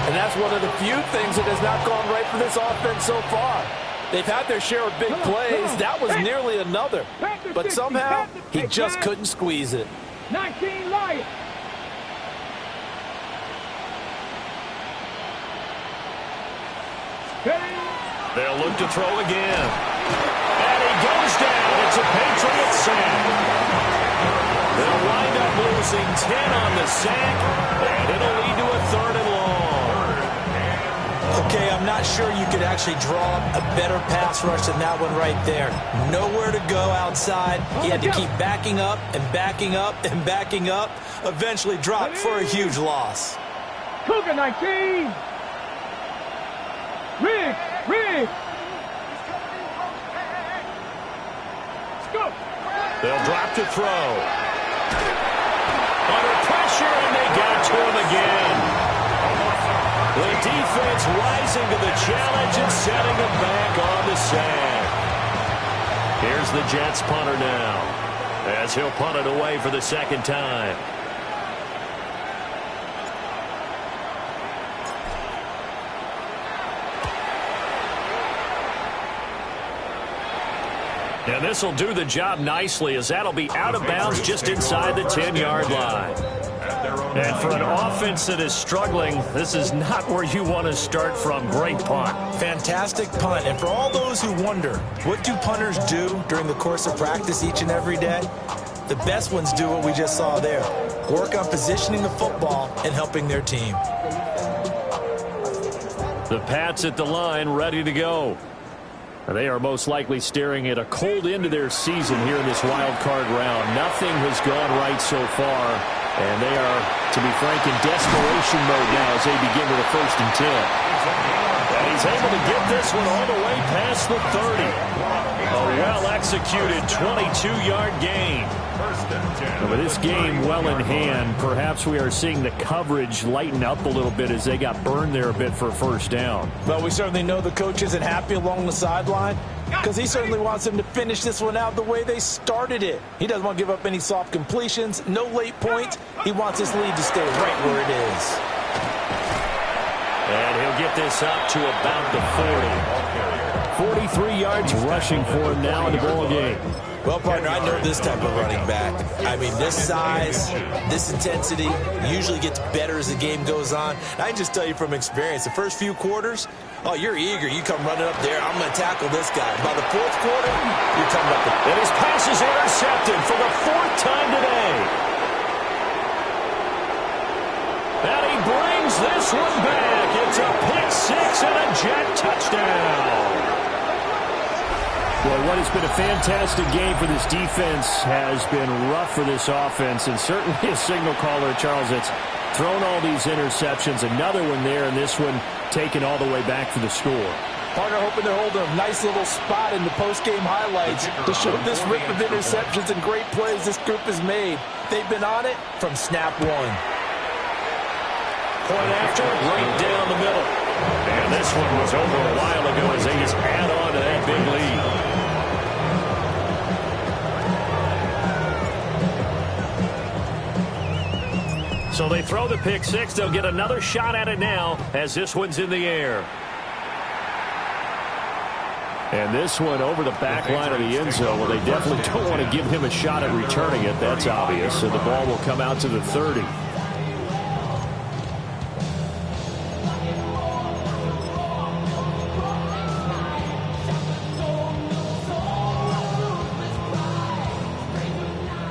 And that's one of the few things that has not gone right for this offense so far. They've had their share of big plays. That was nearly another. But somehow, he just couldn't squeeze it. 19 Lions. They'll look to throw again. And he goes down. It's a Patriot sack. They'll wind up losing 10 on the sack, and it'll lead to a 3rd and long. Okay, I'm not sure you could actually draw up a better pass rush than that one right there. Nowhere to go outside. He had to keep backing up and backing up and backing up. Eventually dropped for a huge loss. Cougar 19. Riggs. Scoop. They'll drop to throw. Under pressure, and they got to him again. The defense rising to the challenge and setting him back on the sack. Here's the Jets punter now, as he'll punt it away for the 2nd time. And this will do the job nicely, as that'll be out of bounds just inside the 10-yard line. And for an offense that is struggling, this is not where you want to start from. Great punt. Fantastic punt. And for all those who wonder, what do punters do during the course of practice each and every day? The best ones do what we just saw there. Work on positioning the football and helping their team. The Pats at the line, ready to go. They are most likely staring at a cold end to their season here in this wild card round. Nothing has gone right so far, and they are, to be frank, in desperation mode now as they begin with a 1st and 10. And he's able to get this one all the way past the 30. A well-executed 22-yard gain. With this game well in hand, perhaps we are seeing the coverage lighten up a little bit as they got burned there a bit for a 1st down. Well, we certainly know the coach isn't happy along the sideline because he certainly wants them to finish this one out the way they started it. He doesn't want to give up any soft completions, no late points. He wants his lead to stay right where it is. And he'll get this up to about the 40. 43 yards rushing for him now in the ball game. Well, partner, I know this type of running back. I mean, this size, this intensity usually gets better as the game goes on. And I can just tell you from experience, the first few quarters, oh, you're eager. You come running up there, I'm going to tackle this guy. By the 4th quarter, you're coming up. And his pass is intercepted for the 4th time today. And he brings this one back. It's a pick 6 and a Jet touchdown. Well, what has been a fantastic game for this defense has been rough for this offense, and certainly a signal caller, Charles, that's thrown all these interceptions. Another one there, and this one taken all the way back for the score. Partner, hoping they're holding a nice little spot in the post-game highlights to show this rip of interceptions and great plays this group has made. They've been on it from snap one. Point after, right down the middle. And this one was over a while ago as they just add on to that big lead. So they throw the pick 6. They'll get another shot at it now as this one's in the air. And this one over the back line of the end zone. Well, they definitely don't want to give him a shot at returning it. That's obvious. So the ball will come out to the 30.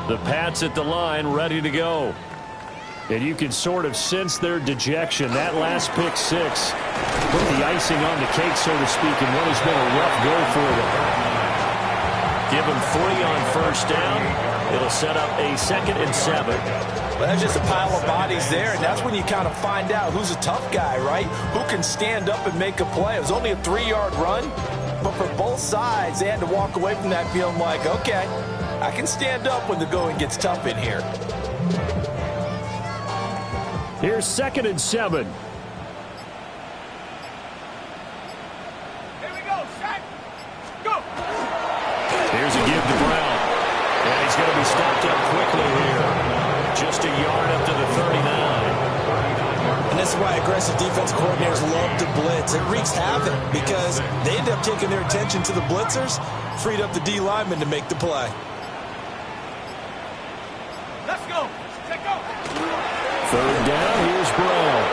The Pats at the line, ready to go. And you can sort of sense their dejection. That last pick 6 put the icing on the cake, so to speak, in what has been a rough go for them. Give them 3 on 1st down. It'll set up a 2nd and 7. Well, that's just a pile of bodies there, and that's when you kind of find out who's a tough guy, right? Who can stand up and make a play. It was only a 3-yard run, But for both sides, they had to walk away from that feeling like, okay, I can stand up when the going gets tough in here. Here's 2nd and 7. Here we go, set, go. Here's a give to Brown. And he's going to be stopped up quickly here. Just a yard up to the 39. And this is why aggressive defense coordinators love to blitz. It wreaks havoc because they end up taking their attention to the blitzers, freed up the D lineman to make the play. Let's go. Take off. 3rd down, here's Brown.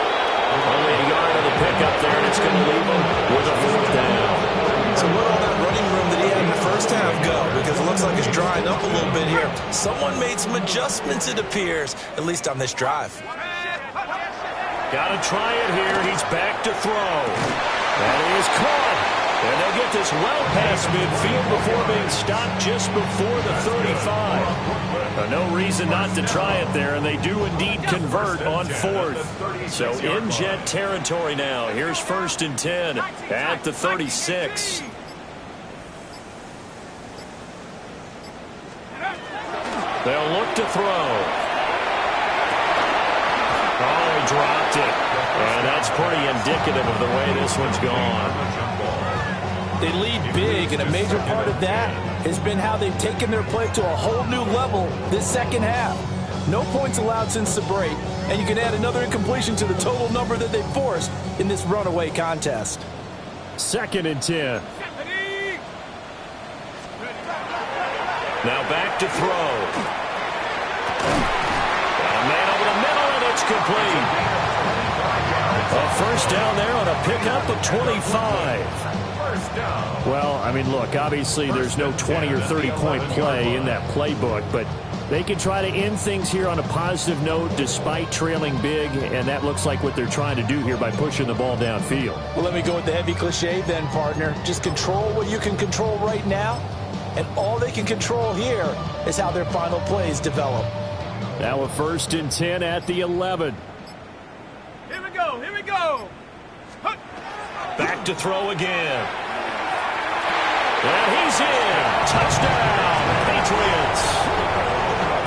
Only a yard on the pickup there, and it's going to leave him with a 4th down. So where all that running room that he had in the first half go? Because it looks like it's drying up a little bit here. Someone made some adjustments, it appears, at least on this drive. Got to try it here. He's back to throw. That is caught. And they'll get this well past midfield before being stopped just before the 35. No reason not to try it there, and they do indeed convert on 4th. So in Jet territory now. Here's 1st and 10 at the 36. They'll look to throw. Oh, he dropped it. And that's pretty indicative of the way this one's gone. They lead big, and a major part of that has been how they've taken their play to a whole new level this second half. No points allowed since the break, and you can add another incompletion to the total number that they forced in this runaway contest. 2nd and 10. Now back to throw. A man over the middle, and it's complete. A 1st down there on a pickup of 25. Well, I mean, look, obviously there's no 20 or 30-point play in that playbook, but they can try to end things here on a positive note despite trailing big, and that looks like what they're trying to do here by pushing the ball downfield. Well, let me go with the heavy cliche then, partner. Just control what you can control right now, and all they can control here is how their final plays develop. Now a 1st and 10 at the 11. Here we go. Here we go. Back to throw again. And he's in. Touchdown, Patriots.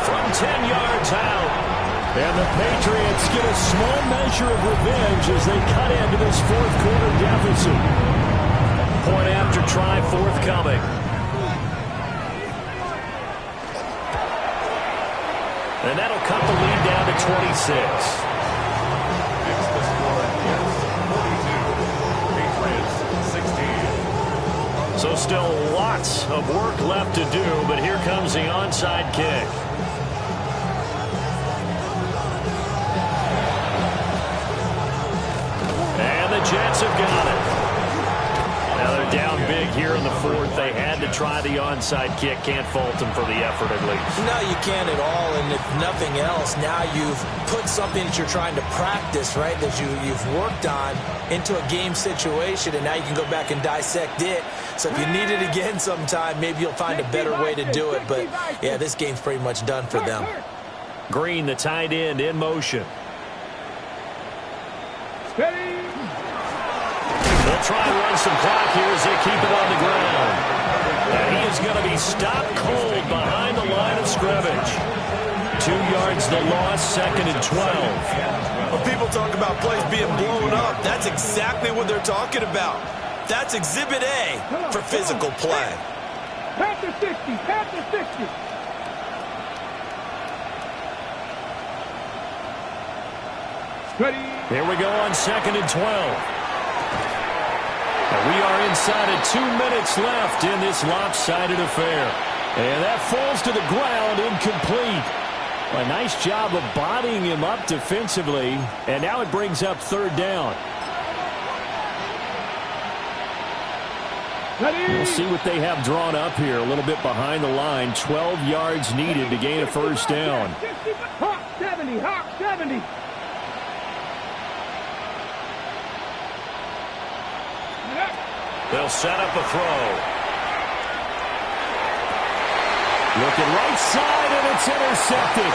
From 10 yards out. And the Patriots get a small measure of revenge as they cut into this 4th quarter deficit. Point after try forthcoming. And that'll cut the lead down to 26. So still lots of work left to do, but here comes the onside kick. And the Jets have got it. Now they're down big here in the 4th. They had to try the onside kick. Can't fault them for the effort at least. No, you can't at all, and if nothing else, now you've put something that you're trying to practice, right, that you've worked on into a game situation, and now you can go back and dissect it. So if you need it again sometime, maybe you'll find a better way to do it. But, yeah, this game's pretty much done for them. Green, the tight end, in motion. Steady. They'll try and run some clock here as they keep it on the ground. And he is going to be stopped cold behind the line of scrimmage. 2 yards the loss, 2nd and 12. When people talk about plays being blown up, that's exactly what they're talking about. That's Exhibit A for physical play. Panther 60. Panther 60. Ready. Here we go on 2nd and 12. And we are inside of 2 minutes left in this lopsided affair. And that falls to the ground, incomplete. A nice job of bodying him up defensively. And now it brings up 3rd down. We'll see what they have drawn up here. A little bit behind the line. 12 yards needed to gain a 1st down. Hawk 70. Hawk 70. They'll set up a throw. Looking right side, and it's intercepted.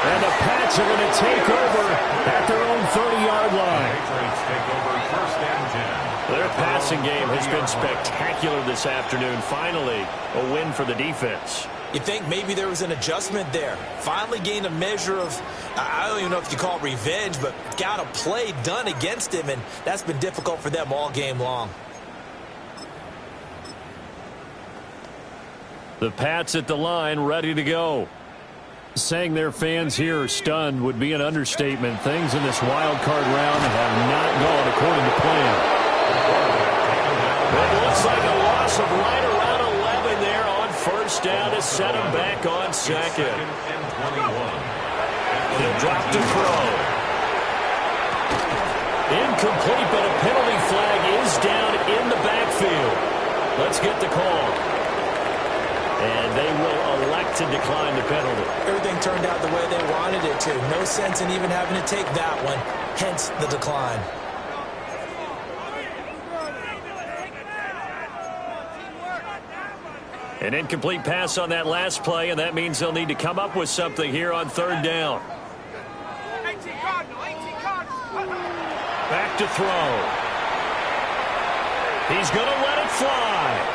And the Pats are going to take over at their own 30-yard line. Patriots take over first and 10. Their passing game has been spectacular this afternoon. Finally, a win for the defense. You think maybe there was an adjustment there. Finally gained a measure of, I don't even know if you call it revenge, but got a play done against him, and that's been difficult for them all game long. The Pats at the line, ready to go. Saying their fans here are stunned would be an understatement. Things in this wild card round have not gone according to plan. It looks like a loss of right around 11 there on first down to set him back on second. And 21. He'll drop to throw. Incomplete, but a penalty flag is down in the backfield. Let's get the call. And they will elect to decline the penalty. Everything turned out the way they wanted it to. No sense in even having to take that one, hence the decline. An incomplete pass on that last play, and that means they'll need to come up with something here on third down. Back to throw. He's going to let it fly.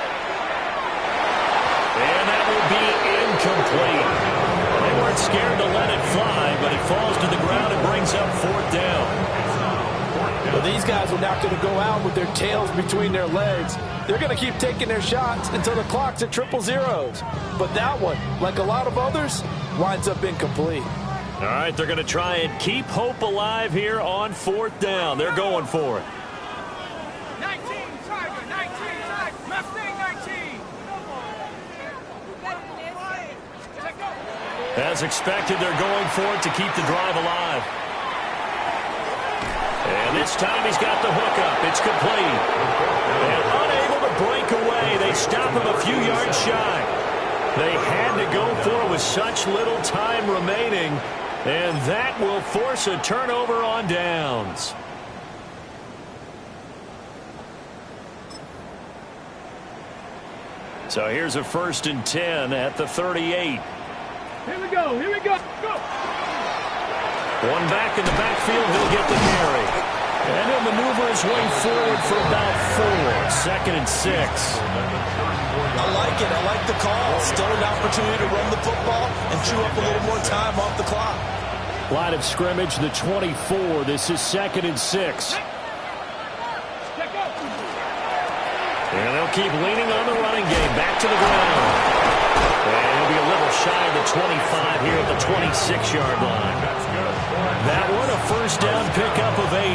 And that will be incomplete. They weren't scared to let it fly, but it falls to the ground and brings up fourth down. Well, these guys are not going to go out with their tails between their legs. They're going to keep taking their shots until the clock's at 000. But that one, like a lot of others, winds up incomplete. All right, they're going to try and keep hope alive here on fourth down. They're going for it. 19, Tiger, 19, Tiger, Mustang 19. As expected, they're going for it to keep the drive alive. And this time he's got the hook up. It's complete. And unable to break away. They stop him a few yards shy. They had to go for it with such little time remaining. And that will force a turnover on downs. So here's a 1st and 10 at the 38. Here we go, go. One back in the backfield, he'll get the carry. And he'll maneuver his way forward for about 4. 2nd and 6. I like it. I like the call. Still an opportunity to run the football and chew up a little more time off the clock. Line of scrimmage, the 24. This is 2nd and 6. And they'll keep leaning on the running game. Back to the ground. And he'll be a little shy of the 25 here at the 26-yard line. That one, a first down pickup of 8.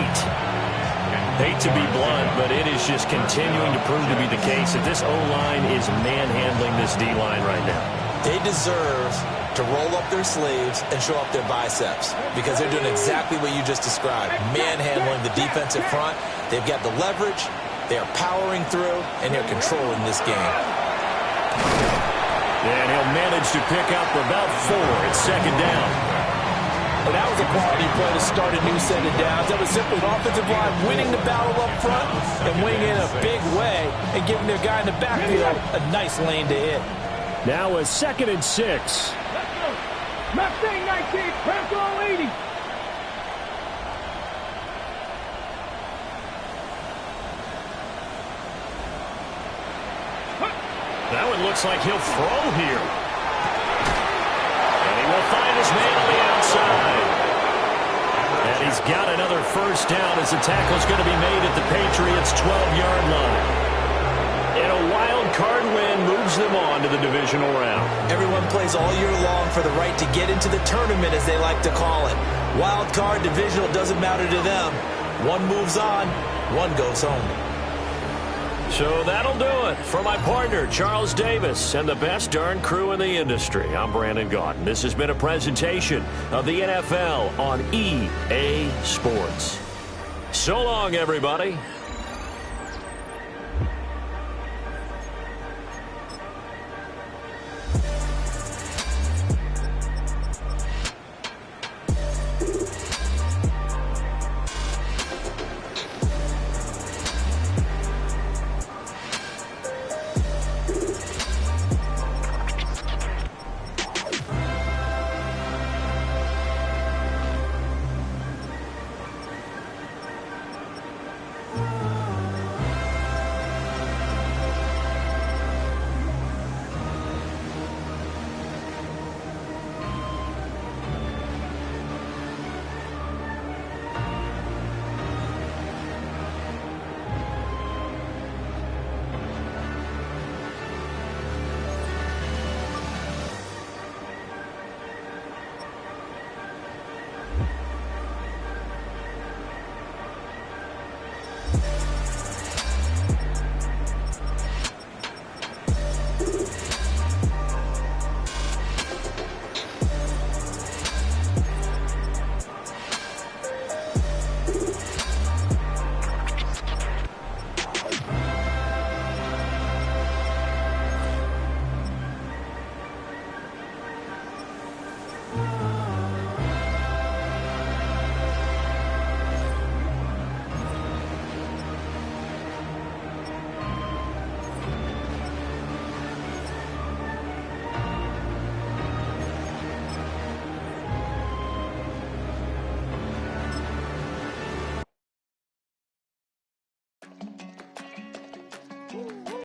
Hate to be blunt, but it is just continuing to prove to be the case that this O-line is manhandling this D-line right now. They deserve to roll up their sleeves and show up their biceps because they're doing exactly what you just described, manhandling the defensive front. They've got the leverage, they're powering through, and they're controlling this game. And he'll manage to pick up about 4 at 2nd down. Well, that was a quality play to start a new set of downs. That was simply an offensive line winning the battle up front and winning in a big way and giving their guy in the backfield a nice lane to hit. Now a 2nd and 6. Let's go. Mustang 19, Purple 80. That one looks like he'll throw here. And he will find his man on the outside. And he's got another first down as the tackle's going to be made at the Patriots' 12-yard line. And a wild card win moves them on to the divisional round. Everyone plays all year long for the right to get into the tournament, as they like to call it. Wild card, divisional, doesn't matter to them. One moves on, one goes home. So that'll do it for my partner, Charles Davis, and the best darn crew in the industry. I'm Brandon Gaudin. This has been a presentation of the NFL on EA Sports. So long, everybody.